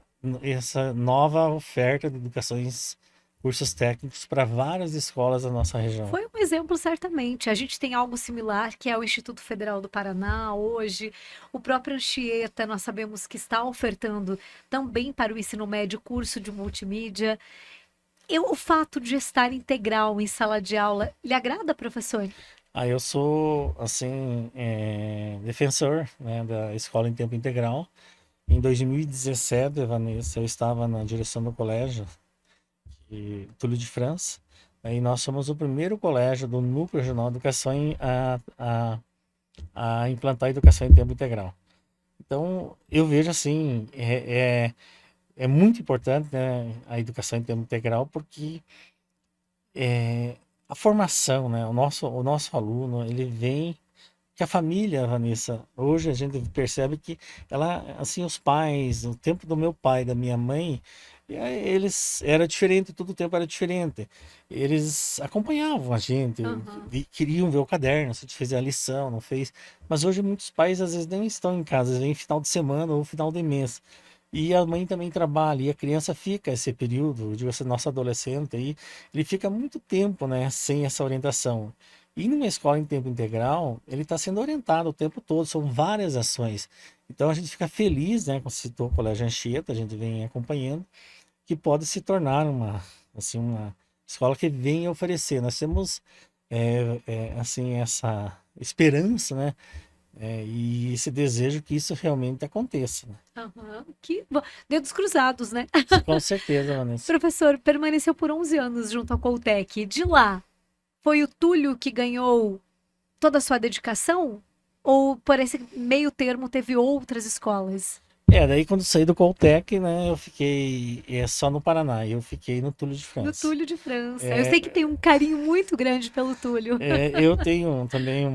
essa nova oferta de educações, cursos técnicos para várias escolas da nossa região. Foi um exemplo, certamente. A gente tem algo similar, que é o Instituto Federal do Paraná, hoje. O próprio Anchieta, nós sabemos que está ofertando também para o ensino médio curso de multimídia. O fato de estar integral em sala de aula, lhe agrada, professor? Aí eu sou, assim, defensor, né, da escola em tempo integral. Em 2017, Vanessa, eu estava na direção do colégio Túlio de França. Aí nós somos o primeiro colégio do Núcleo Regional de Educação a implantar a educação em tempo integral. Então, eu vejo assim, é muito importante, né, a educação em tempo integral, porque a formação, né, o nosso aluno, ele vem que a família, Vanessa, hoje a gente percebe que ela, assim, os pais, o tempo do meu pai, da minha mãe, eles era diferente, todo o tempo era diferente. Eles acompanhavam a gente, Aham. queriam ver o caderno, se a gente fez a lição, não fez. Mas hoje muitos pais às vezes nem estão em casa, eles vêm final de semana ou final de mês. E a mãe também trabalha, e a criança fica esse período, eu digo assim, nosso adolescente aí, ele fica muito tempo, né, sem essa orientação. E numa escola em tempo integral, ele está sendo orientado o tempo todo, são várias ações. Então a gente fica feliz, né, como citou o Colégio Anchieta, a gente vem acompanhando, que pode se tornar uma escola que vem oferecer. Nós temos, assim, essa esperança, né, e esse desejo que isso realmente aconteça, né? Aham. Que bom. Dedos cruzados, né? Com certeza, Vanessa. Professor, permaneceu por 11 anos junto ao Coltec. De lá, foi o Túlio que ganhou toda a sua dedicação? Ou por esse meio termo teve outras escolas? Daí quando saí do Coltec, né, eu fiquei só no Paraná, eu fiquei no Túlio de No França. Túlio de França. Eu sei que É, tem um carinho muito grande pelo Túlio. eu tenho também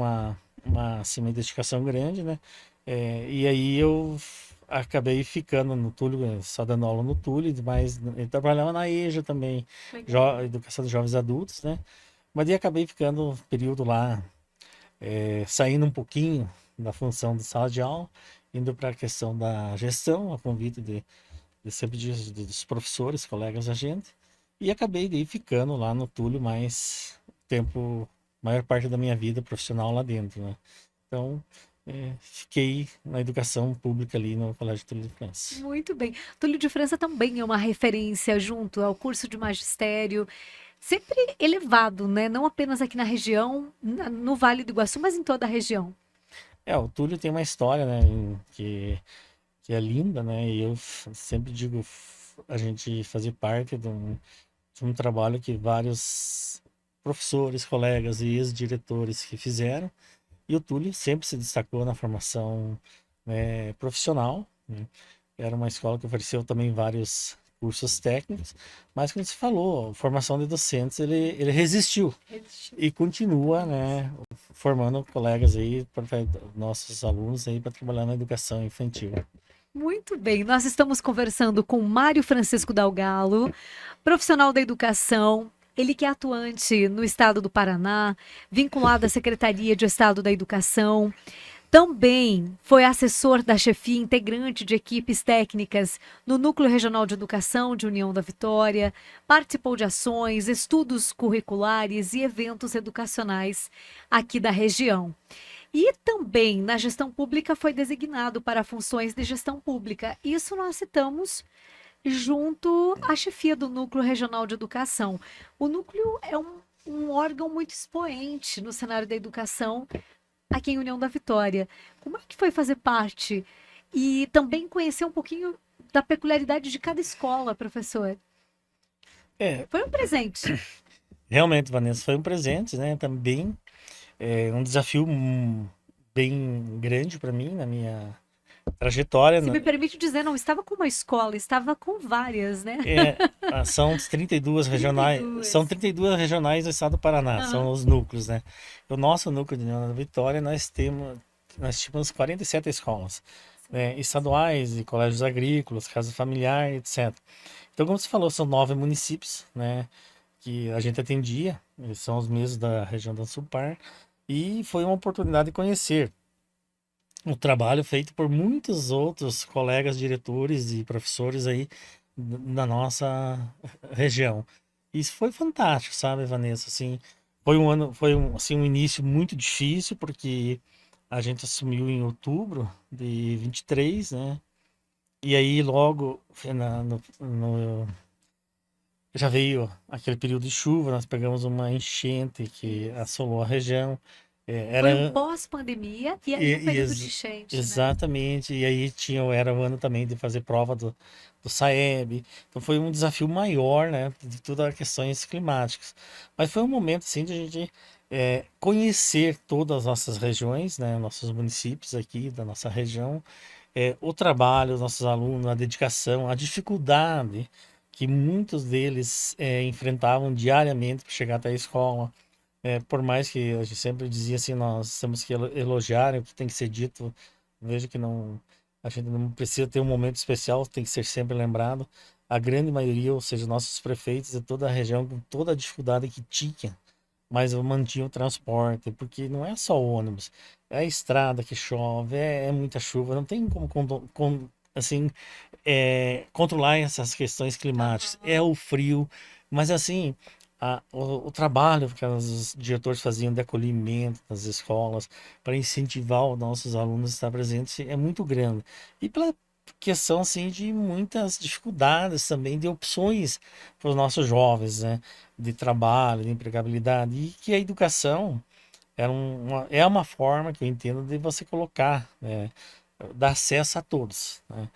assim, uma dedicação grande, né? E aí eu acabei ficando no Túlio, só dando aula no Túlio, mas eu trabalhava na EJA também, Legal. Educação de Jovens Adultos, né? Mas aí acabei ficando um período lá, saindo um pouquinho da função de sala de aula, indo para a questão da gestão, a convite de sempre dos professores, colegas da gente, e acabei daí ficando lá no Túlio mais tempo, maior parte da minha vida profissional lá dentro, né? Então, fiquei na educação pública ali no Colégio Túlio de França. Muito bem. Túlio de França também é uma referência junto ao curso de magistério, sempre elevado, né? Não apenas aqui na região, no Vale do Iguaçu, mas em toda a região. O Túlio tem uma história, né, que é linda, né? E eu sempre digo, a gente fazer parte de um trabalho que vários professores, colegas e ex-diretores que fizeram. E o Túlio sempre se destacou na formação, né, profissional, né? Era uma escola que ofereceu também vários cursos técnicos, mas como você falou, a formação de docentes, ele resistiu e continua, né, formando colegas aí, nossos alunos aí para trabalhar na educação infantil. Muito bem, nós estamos conversando com Mário Francisco Dalgalo, profissional da educação, ele que é atuante no estado do Paraná, vinculado à Secretaria de Estado da Educação, também foi assessor da chefia integrante de equipes técnicas no Núcleo Regional de Educação de União da Vitória, participou de ações, estudos curriculares e eventos educacionais aqui da região. E também na gestão pública foi designado para funções de gestão pública. Isso nós citamos junto à chefia do Núcleo Regional de Educação. O núcleo é um órgão muito expoente no cenário da educação aqui em União da Vitória. Como é que foi fazer parte e também conhecer um pouquinho da peculiaridade de cada escola, professor? É, Foi um presente. Realmente, Vanessa, foi um presente, né? Também um desafio bem grande para mim na minha trajetória. Se me permite dizer, não estava com uma escola, estava com várias, né? São 32 regionais, são 32. 32 regionais do estado do Paraná, Aham. são os núcleos, né? O nosso núcleo de União da Vitória, nós tínhamos 47 escolas, né? Estaduais e colégios agrícolas, casa familiar, etc. Então, como você falou, são 9 municípios, né? Que a gente atendia, eles são os mesmos da região da Sulpar, e foi uma oportunidade de conhecer o trabalho feito por muitos outros colegas diretores e professores aí na nossa região. Isso foi fantástico, sabe, Vanessa? Assim, assim, um início muito difícil, porque a gente assumiu em outubro de 23, né? E aí logo já veio aquele período de chuva, nós pegamos uma enchente que assolou a região. Foi um Era pós-pandemia e aí um e período de enchente, né? exatamente. E aí era o ano também de fazer prova do Saeb. Então foi um desafio maior, né? De todas as questões climáticas. Mas foi um momento, assim, de a gente conhecer todas as nossas regiões, né? Nossos municípios aqui da nossa região. O trabalho, os nossos alunos, a dedicação, a dificuldade que muitos deles enfrentavam diariamente para chegar até a escola. Por mais que a gente sempre dizia assim, nós temos que elogiar, o que tem que ser dito. Vejo que não, a gente não precisa ter um momento especial, tem que ser sempre lembrado. A grande maioria, ou seja, nossos prefeitos de toda a região, com toda a dificuldade que tinha, mas eu mantinha o transporte, porque não é só o ônibus, é a estrada que chove, é muita chuva, não tem como assim, controlar essas questões climáticas. É Aham. o frio, mas assim, o trabalho que os diretores faziam de acolhimento nas escolas para incentivar os nossos alunos a estar presentes é muito grande. E pela questão assim de muitas dificuldades também de opções para os nossos jovens, né? De trabalho, de empregabilidade, e que a educação é uma forma que eu entendo de você colocar, né? Dar acesso a todos, né?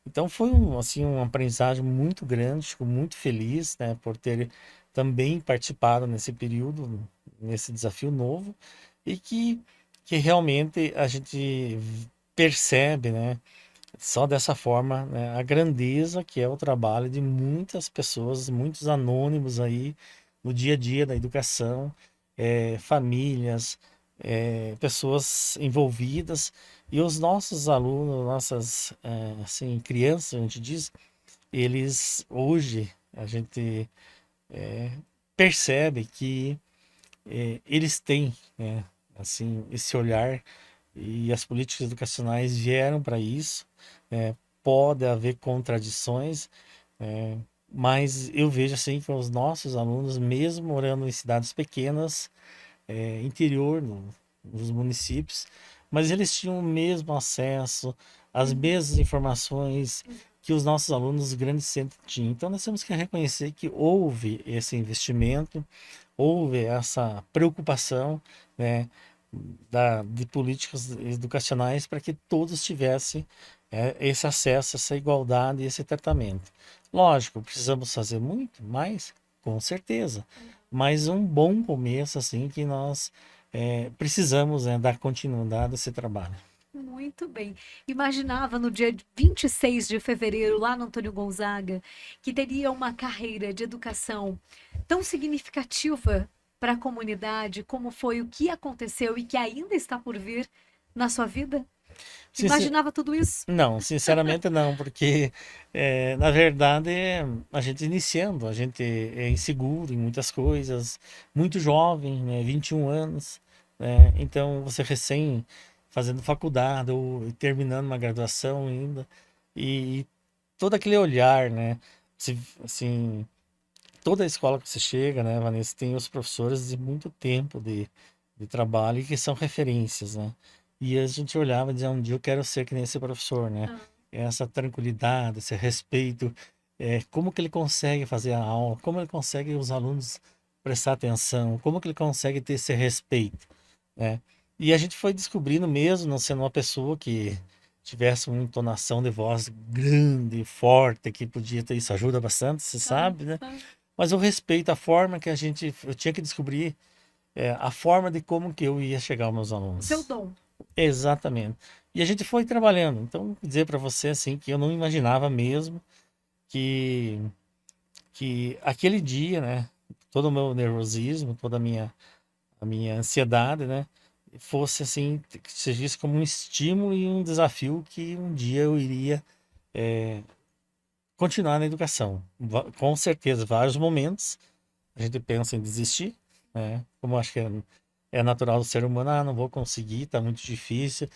Então foi assim, uma aprendizagem muito grande, fico muito feliz, né, por ter também participado nesse período, nesse desafio novo, e que realmente a gente percebe, né, só dessa forma, né, a grandeza que é o trabalho de muitas pessoas, muitos anônimos aí no dia a dia da educação, famílias, pessoas envolvidas e os nossos alunos, nossas assim, crianças, a gente diz, eles hoje a gente percebe que eles têm, né, assim, esse olhar e as políticas educacionais vieram para isso, né? Pode haver contradições, né? Mas eu vejo assim que os nossos alunos, mesmo morando em cidades pequenas, interior, nos municípios, mas eles tinham o mesmo acesso, as Uhum. mesmas informações que os nossos alunos dos grandes centros tinham. Então nós temos que reconhecer que houve esse investimento, houve essa preocupação, né, de políticas educacionais para que todos tivessem esse acesso, essa igualdade e esse tratamento. Lógico, precisamos fazer muito mais, com certeza, mas um bom começo, assim, que nós precisamos, né, dar continuidade a esse trabalho. Muito bem. Imaginava no dia 26 de fevereiro, lá no Antônio Gonzaga, que teria uma carreira de educação tão significativa para a comunidade como foi o que aconteceu e que ainda está por vir na sua vida? Sincer- Imaginava tudo isso? Não, sinceramente não, porque na verdade a gente iniciando, a gente é inseguro em muitas coisas, muito jovem, né, 21 anos, né, então você recém fazendo faculdade ou terminando uma graduação ainda, e todo aquele olhar, né, assim, toda a escola que você chega, né, Vanessa, tem os professores de muito tempo de trabalho e que são referências, né? E a gente olhava e dizia, um dia eu quero ser que nem esse professor, né? Ah, Essa tranquilidade, esse respeito, como que ele consegue fazer a aula, como ele consegue os alunos prestar atenção, como que ele consegue ter esse respeito, né? E a gente foi descobrindo mesmo, não sendo uma pessoa que tivesse uma entonação de voz grande, forte, que podia ter, isso ajuda bastante, você ah, sabe, né? ah. mas eu respeito a forma que eu tinha que descobrir a forma de como que eu ia chegar aos meus Seu alunos. dom. Exatamente. E a gente foi trabalhando. Então, dizer para você assim que eu não imaginava mesmo que aquele dia, né, todo o meu nervosismo, toda a minha ansiedade, né, fosse assim, que servisse como um estímulo e um desafio que um dia eu iria continuar na educação. Com certeza, vários momentos a gente pensa em desistir, né? Como eu acho que é natural do ser humano, não vou conseguir, tá muito difícil.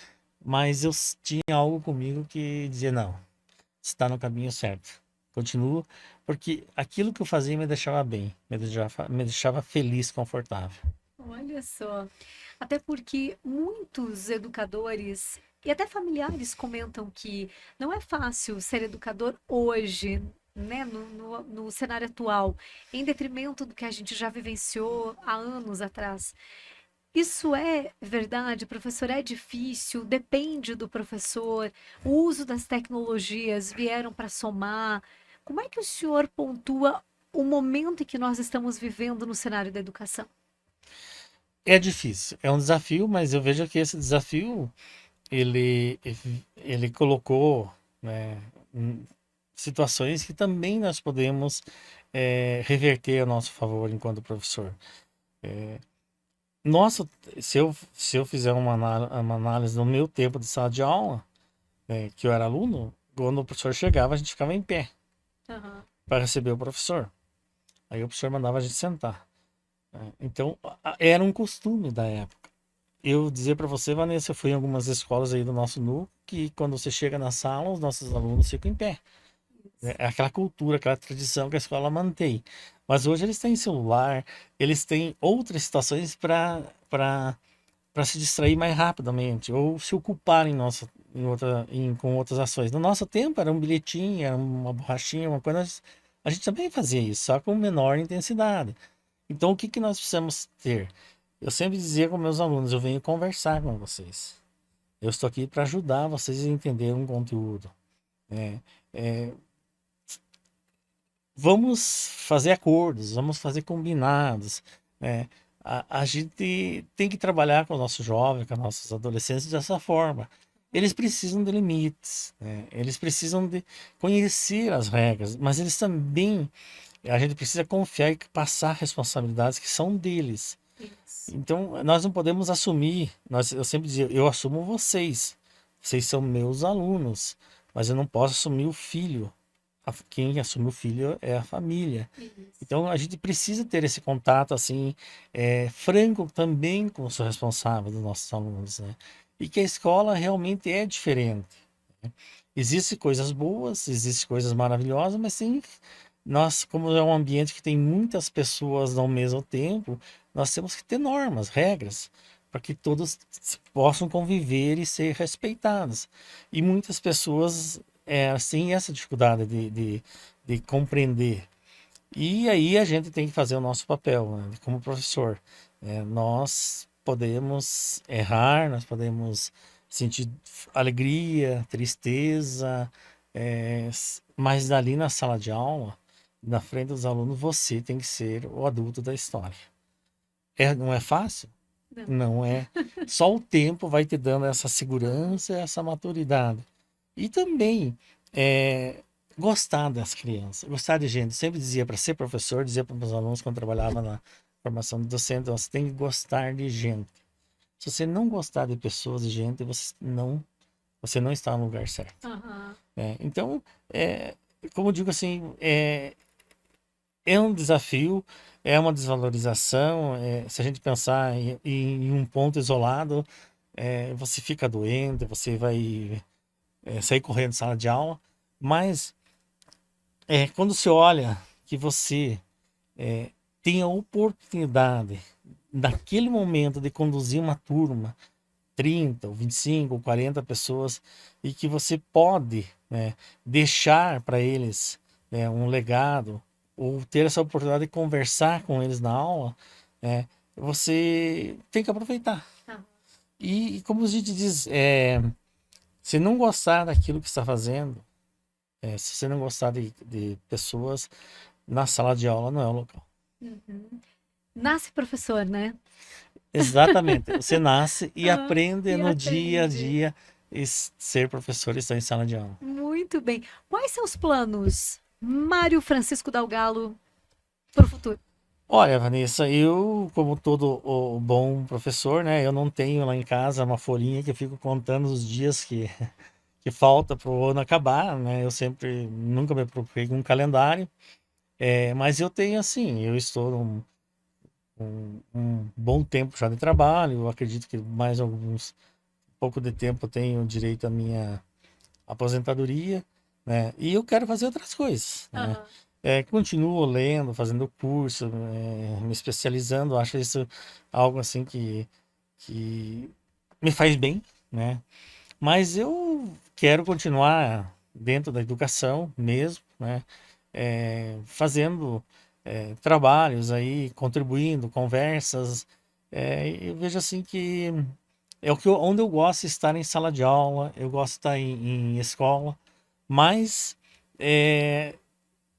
Mas eu tinha algo comigo que dizia, não, está no caminho certo. Continuo, porque aquilo que eu fazia me deixava bem, me deixava feliz, confortável. Olha só. Até porque muitos educadores e até familiares comentam que não é fácil ser educador hoje, né, no cenário atual, em detrimento do que a gente já vivenciou há anos atrás. Isso é verdade, professor? É difícil? Depende do professor? O uso das tecnologias vieram para somar? Como é que o senhor pontua o momento em que nós estamos vivendo no cenário da educação? É difícil, é um desafio, mas eu vejo que esse desafio ele, ele colocou, né, situações que também nós podemos reverter a nosso favor enquanto professor. Nossa, se eu fizer uma análise no meu tempo de sala de aula, que eu era aluno, quando o professor chegava, a gente ficava em pé Aham. para receber o professor. Aí o professor mandava a gente sentar. Então, era um costume da época. Eu dizer para você, Vanessa, eu fui em algumas escolas aí do nosso núcleo, que quando você chega na sala, os nossos alunos ficam em pé. É aquela cultura, aquela tradição que a escola mantém. Mas hoje eles têm celular, eles têm outras situações para se distrair mais rapidamente ou se ocupar com outras ações. No nosso tempo era um bilhetinho, era uma borrachinha, uma coisa. A gente também fazia isso, só com menor intensidade. Então o que que nós precisamos ter? Eu sempre dizia com meus alunos, eu venho conversar com vocês. Eu estou aqui para ajudar vocês a entender um conteúdo. Né? É, vamos fazer acordos, vamos fazer combinados. Né? A gente tem que trabalhar com o nosso jovem, com os nossos adolescentes dessa forma. Eles precisam de limites, né? Eles precisam de conhecer as regras, mas eles também, a gente precisa confiar e passar responsabilidades que são deles. Isso. Então, nós não podemos assumir, eu sempre dizia, eu assumo vocês, vocês são meus alunos, mas eu não posso assumir o filho. Quem assume o filho é a família. Isso. Então, a gente precisa ter esse contato, assim, franco também com os responsáveis dos nossos alunos, né? E que a escola realmente é diferente. Existem coisas boas, existem coisas maravilhosas, mas sim, nós, como é um ambiente que tem muitas pessoas ao mesmo tempo, nós temos que ter normas, regras, para que todos possam conviver e ser respeitados. E muitas pessoas têm essa dificuldade de compreender. E aí a gente tem que fazer o nosso papel, né, como professor. Nós podemos errar, nós podemos sentir alegria, tristeza, mas dali na sala de aula, na frente dos alunos, você tem que ser o adulto da história. Não é fácil? Não. Não é. Só o tempo vai te dando essa segurança, essa maturidade. E também é, gostar das crianças, gostar de gente. Sempre dizia para ser professor, dizia para meus alunos quando trabalhava na formação de docente, você tem que gostar de gente. Se você não gostar de pessoas, de gente, você não está no lugar certo. Aham. Então, como eu digo assim, é um desafio, é uma desvalorização. Se a gente pensar em um ponto isolado, você fica doente, você vai sair correndo de sala de aula, mas quando você olha que você tem a oportunidade, naquele momento, de conduzir uma turma, 30, ou 25, ou 40 pessoas, e que você pode, né, deixar para eles, né, um legado, ou ter essa oportunidade de conversar com eles na aula, né, você tem que aproveitar. Aham. E como a gente diz, se não gostar daquilo que está fazendo, se você não gostar de pessoas, na sala de aula não é o local. Uhum. Nasce professor, né? Exatamente. Você nasce e Ah, aprende e no dia a aprende. dia ser professor e estar em sala de aula. Muito bem. Quais são os planos, Mário Francisco Dalgalo, para o futuro? Olha, Vanessa, eu, como todo o bom professor, né, eu não tenho lá em casa uma folhinha que eu fico contando os dias que falta para o ano acabar, né? Eu sempre, nunca me preocupei com um calendário, mas eu tenho assim, eu estou um bom tempo já de trabalho, eu acredito que mais alguns pouco de tempo eu tenho direito à minha aposentadoria, né? E eu quero fazer outras coisas, né? Aham. Continuo lendo, fazendo curso, me especializando, acho isso algo assim que me faz bem, né? Mas eu quero continuar dentro da educação mesmo, né? Fazendo trabalhos aí, contribuindo, conversas. Eu vejo assim que é onde eu gosto de estar em sala de aula, eu gosto de estar em escola, mas é,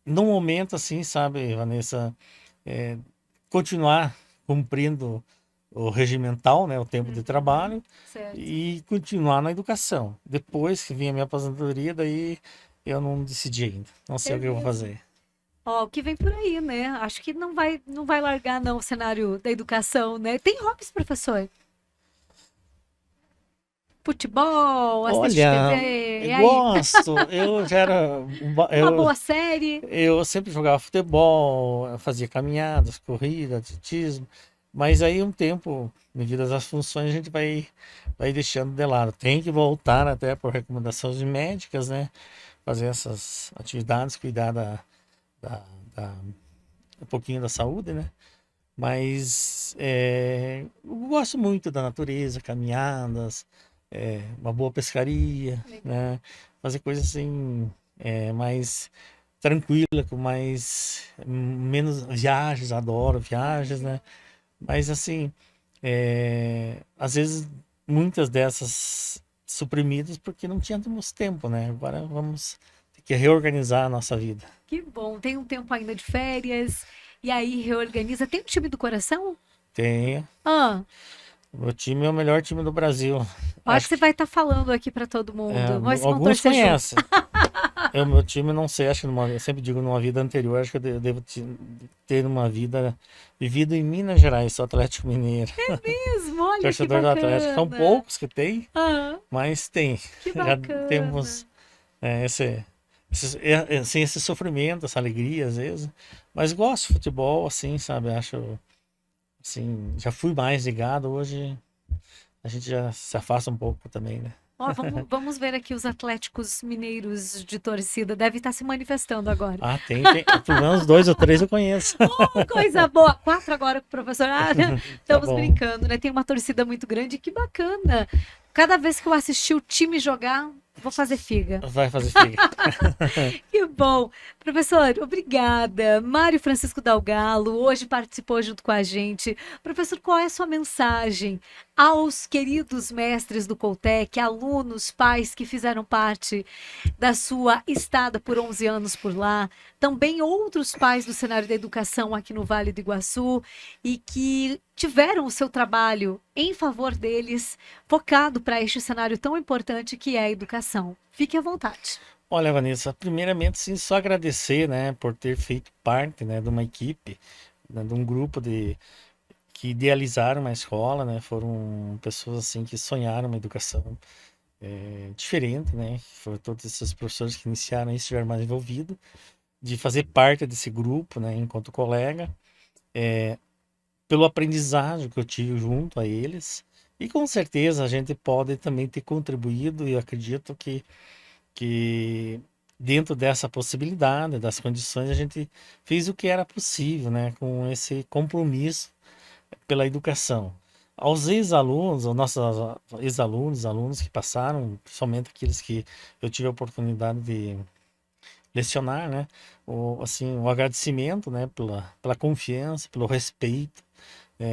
no momento assim, sabe, Vanessa, é, continuar cumprindo o regimental, né, o tempo de Uhum. trabalho Certo. e continuar na educação. Depois que vinha a minha aposentadoria, daí eu não decidi ainda, não sei É o que eu vou mesmo. fazer. Ó, o que vem por aí, né? Acho que não vai largar não o cenário da educação, né? Tem hobbies, professor? Futebol, assiste TV, Olha, eu e aí? gosto, eu já era, Uma boa série? eu sempre jogava futebol, eu fazia caminhadas, corrida, atletismo, mas aí um tempo, devido às funções, a gente vai deixando de lado. Tem que voltar até por recomendações médicas, né? Fazer essas atividades, cuidar da, da- um pouquinho da saúde, né? Mas eu gosto muito da natureza, caminhadas, uma boa pescaria, Legal. né? Fazer coisas assim, mais tranquila, com menos viagens, adoro Ah, viagens, né? legal. Mas assim, às vezes muitas dessas suprimidas porque não tínhamos tempo, né? Agora vamos ter que reorganizar a nossa vida. Que bom. Tem um tempo ainda de férias, e aí reorganiza. Tem um time do coração? Tenho. Ah, O meu time é o melhor time do Brasil. hora que Acho você que vai estar falando aqui para todo mundo. Nós vamos alguns torcer junto. conhecem. Meu time, não sei, acho que eu sempre digo numa vida anterior, acho que eu devo ter uma vida vivido em Minas Gerais, sou Atlético Mineiro, Mesmo, olha que torcedor do Atlético. São bacana. poucos que tem, Ah, mas tem. que Já bacana. temos assim, esse sofrimento, essa alegria às vezes. Mas gosto de futebol, assim, sabe? Acho, assim, já fui mais ligado, hoje a gente já se afasta um pouco também, né? Ó, vamos ver aqui os atléticos mineiros de torcida. Deve estar se manifestando agora. Ah, tem. Pelo menos dois ou três eu conheço. Oh, coisa boa! Quatro agora com o professor. Ah, Tá estamos bom. brincando, né? Tem uma torcida muito grande. Que bacana! Cada vez que eu assistir o time jogar, vou fazer figa. Vai fazer figa. Que bom. Professor, obrigada. Mário Francisco Dalgalo, hoje participou junto com a gente. Professor, qual é a sua mensagem aos queridos mestres do Coltec, alunos, pais que fizeram parte da sua estada por 11 anos por lá, também outros pais do cenário da educação aqui no Vale do Iguaçu e que tiveram o seu trabalho em favor deles, focado para este cenário tão importante que é a educação. Fique à vontade. Olha, Vanessa, primeiramente, sim, só agradecer, né, por ter feito parte, né, de uma equipe, né, de um grupo que idealizaram uma escola, né, foram pessoas, assim, que sonharam uma educação diferente, né, foram todos esses professores que iniciaram isso, estiveram mais envolvidos, de fazer parte desse grupo, né, enquanto colega, pelo aprendizado que eu tive junto a eles, e com certeza a gente pode também ter contribuído, e eu acredito que dentro dessa possibilidade, das condições, a gente fez o que era possível, né, com esse compromisso pela educação. Aos ex-alunos, aos nossos ex-alunos, alunos que passaram, principalmente aqueles que eu tive a oportunidade de lecionar, né, o agradecimento, né, pela confiança, pelo respeito,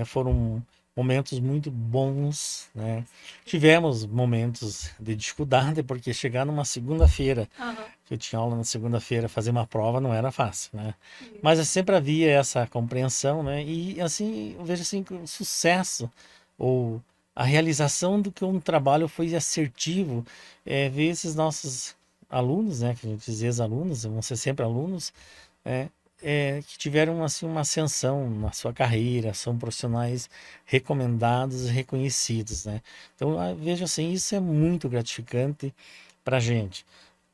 foram momentos muito bons, né? Tivemos momentos de dificuldade, porque chegar numa segunda-feira Aham. que eu tinha aula na segunda-feira, fazer uma prova não era fácil, né? Mas sempre havia essa compreensão, né? E assim, eu vejo assim que o sucesso ou a realização do que um trabalho foi assertivo, ver esses nossos alunos, né? Que a gente diz ex-alunos, vão ser sempre alunos, é, que tiveram assim uma ascensão na sua carreira, são profissionais recomendados e reconhecidos, né? Então, vejo assim, isso é muito gratificante para a gente.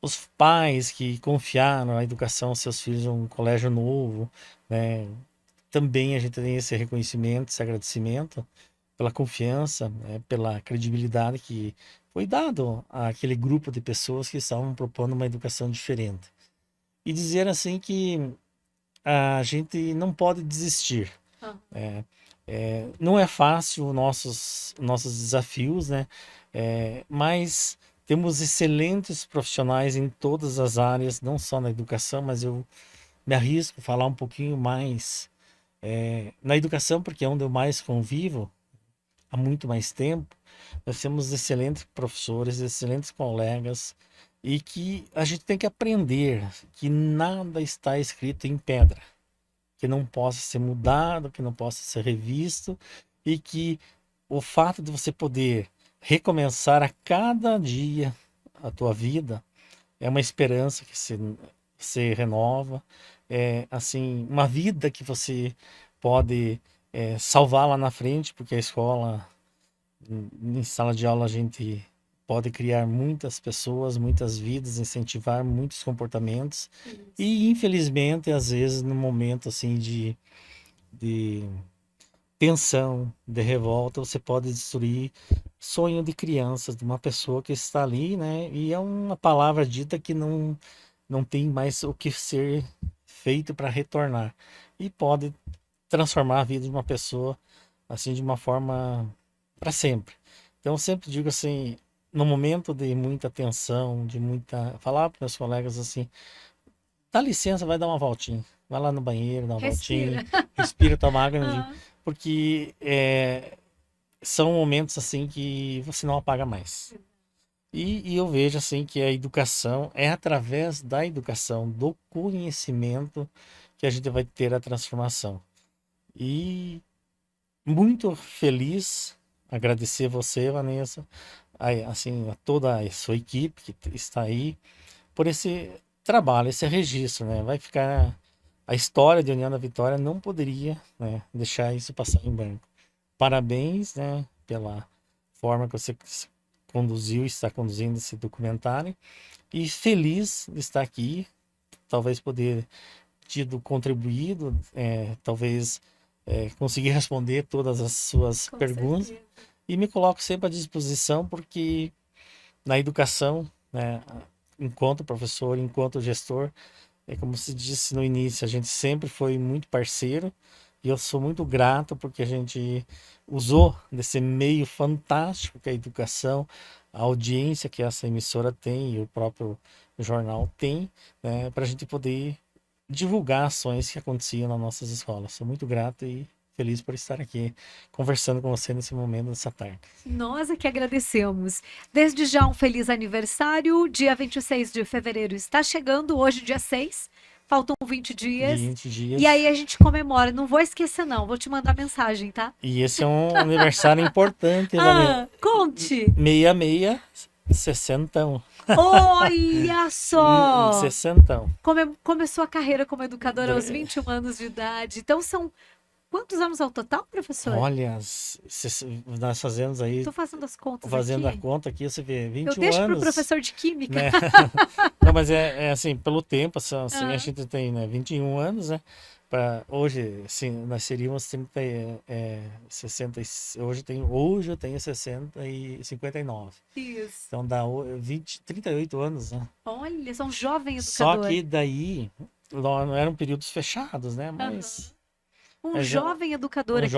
Os pais que confiaram a educação aos seus filhos em um colégio novo, né? Também a gente tem esse reconhecimento, esse agradecimento pela confiança, né? Pela credibilidade que foi dado àquele grupo de pessoas que estavam propondo uma educação diferente. E dizer assim que a gente não pode desistir. Ah. Não é fácil nossos desafios, né? Mas temos excelentes profissionais em todas as áreas, não só na educação, mas eu me arrisco a falar um pouquinho mais na educação, porque é onde eu mais convivo há muito mais tempo. Nós temos excelentes professores, excelentes colegas, e que a gente tem que aprender que nada está escrito em pedra, que não possa ser mudado, que não possa ser revisto, e que o fato de você poder recomeçar a cada dia a tua vida é uma esperança que se renova, é assim, uma vida que você pode salvar lá na frente, porque a escola, em sala de aula, a gente pode criar muitas pessoas, muitas vidas, incentivar muitos comportamentos. E infelizmente, às vezes, no momento assim de tensão, de revolta, você pode destruir sonho de crianças, de uma pessoa que está ali, né? E é uma palavra dita que não tem mais o que ser feito para retornar. E pode transformar a vida de uma pessoa assim de uma forma para sempre. Então eu sempre digo assim, no momento de muita tensão, de muita, falar para meus colegas assim, dá licença, vai dar uma voltinha, vai lá no banheiro, dá uma voltinha, respira, toma água, porque são momentos assim que você não apaga mais. E eu vejo assim que a educação é através da educação, do conhecimento, que a gente vai ter a transformação. E muito feliz, agradecer você, Vanessa, assim, a toda a sua equipe que está aí, por esse trabalho, esse registro, né? Vai ficar a história de União da Vitória, não poderia, né, deixar isso passar em branco. Parabéns, né, pela forma que você conduziu e está conduzindo esse documentário, e feliz de estar aqui, talvez poder tido contribuído, talvez conseguir responder todas as suas perguntas, certeza. E me coloco sempre à disposição, porque na educação, né, enquanto professor, enquanto gestor, como se disse no início, a gente sempre foi muito parceiro, e eu sou muito grato porque a gente usou desse meio fantástico que é a educação, a audiência que essa emissora tem e o próprio jornal tem, né, para a gente poder divulgar ações que aconteciam nas nossas escolas. Sou muito grato e feliz por estar aqui conversando com você nesse momento, nessa tarde. Nós é que agradecemos. Desde já um feliz aniversário. Dia 26 de fevereiro está chegando, hoje dia 6. Faltam 20 dias. 20 dias. E aí a gente comemora. Não vou esquecer não, vou te mandar mensagem, tá? E esse é um aniversário importante. Conte! 66, 60. Olha só! 60. Começou a carreira como educadora aos 21 anos de idade. Então são quantos anos ao total, professor? Olha, nós fazemos aí... Estou fazendo as contas fazendo aqui. a conta aqui, você vê, 21 anos... Eu deixo para o professor de Química. Né? Não, mas é assim, pelo tempo, assim, a gente tem, né, 21 anos, né? Hoje, assim, nós seríamos 60, hoje eu tenho 60 e 59. Isso. Então dá 38 anos, né? Olha, são jovem educador. Só que daí, não eram períodos fechados, né? Mas... jovem educador aqui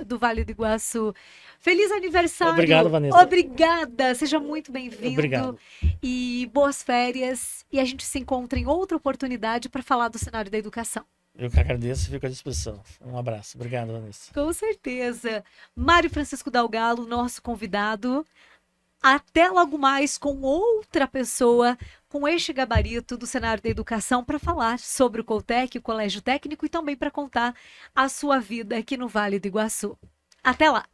do Vale do Iguaçu. Feliz aniversário. Obrigado, Vanessa. Obrigada. Seja muito bem-vindo. Obrigado. E boas férias. E a gente se encontra em outra oportunidade para falar do cenário da educação. Eu que agradeço e fico à disposição. Um abraço. Obrigado, Vanessa. Com certeza. Mário Francisco Dalgalo, nosso convidado. Até logo mais com outra pessoa com este gabarito do cenário da educação para falar sobre o Coltec, o Colégio Técnico, e também para contar a sua vida aqui no Vale do Iguaçu. Até lá!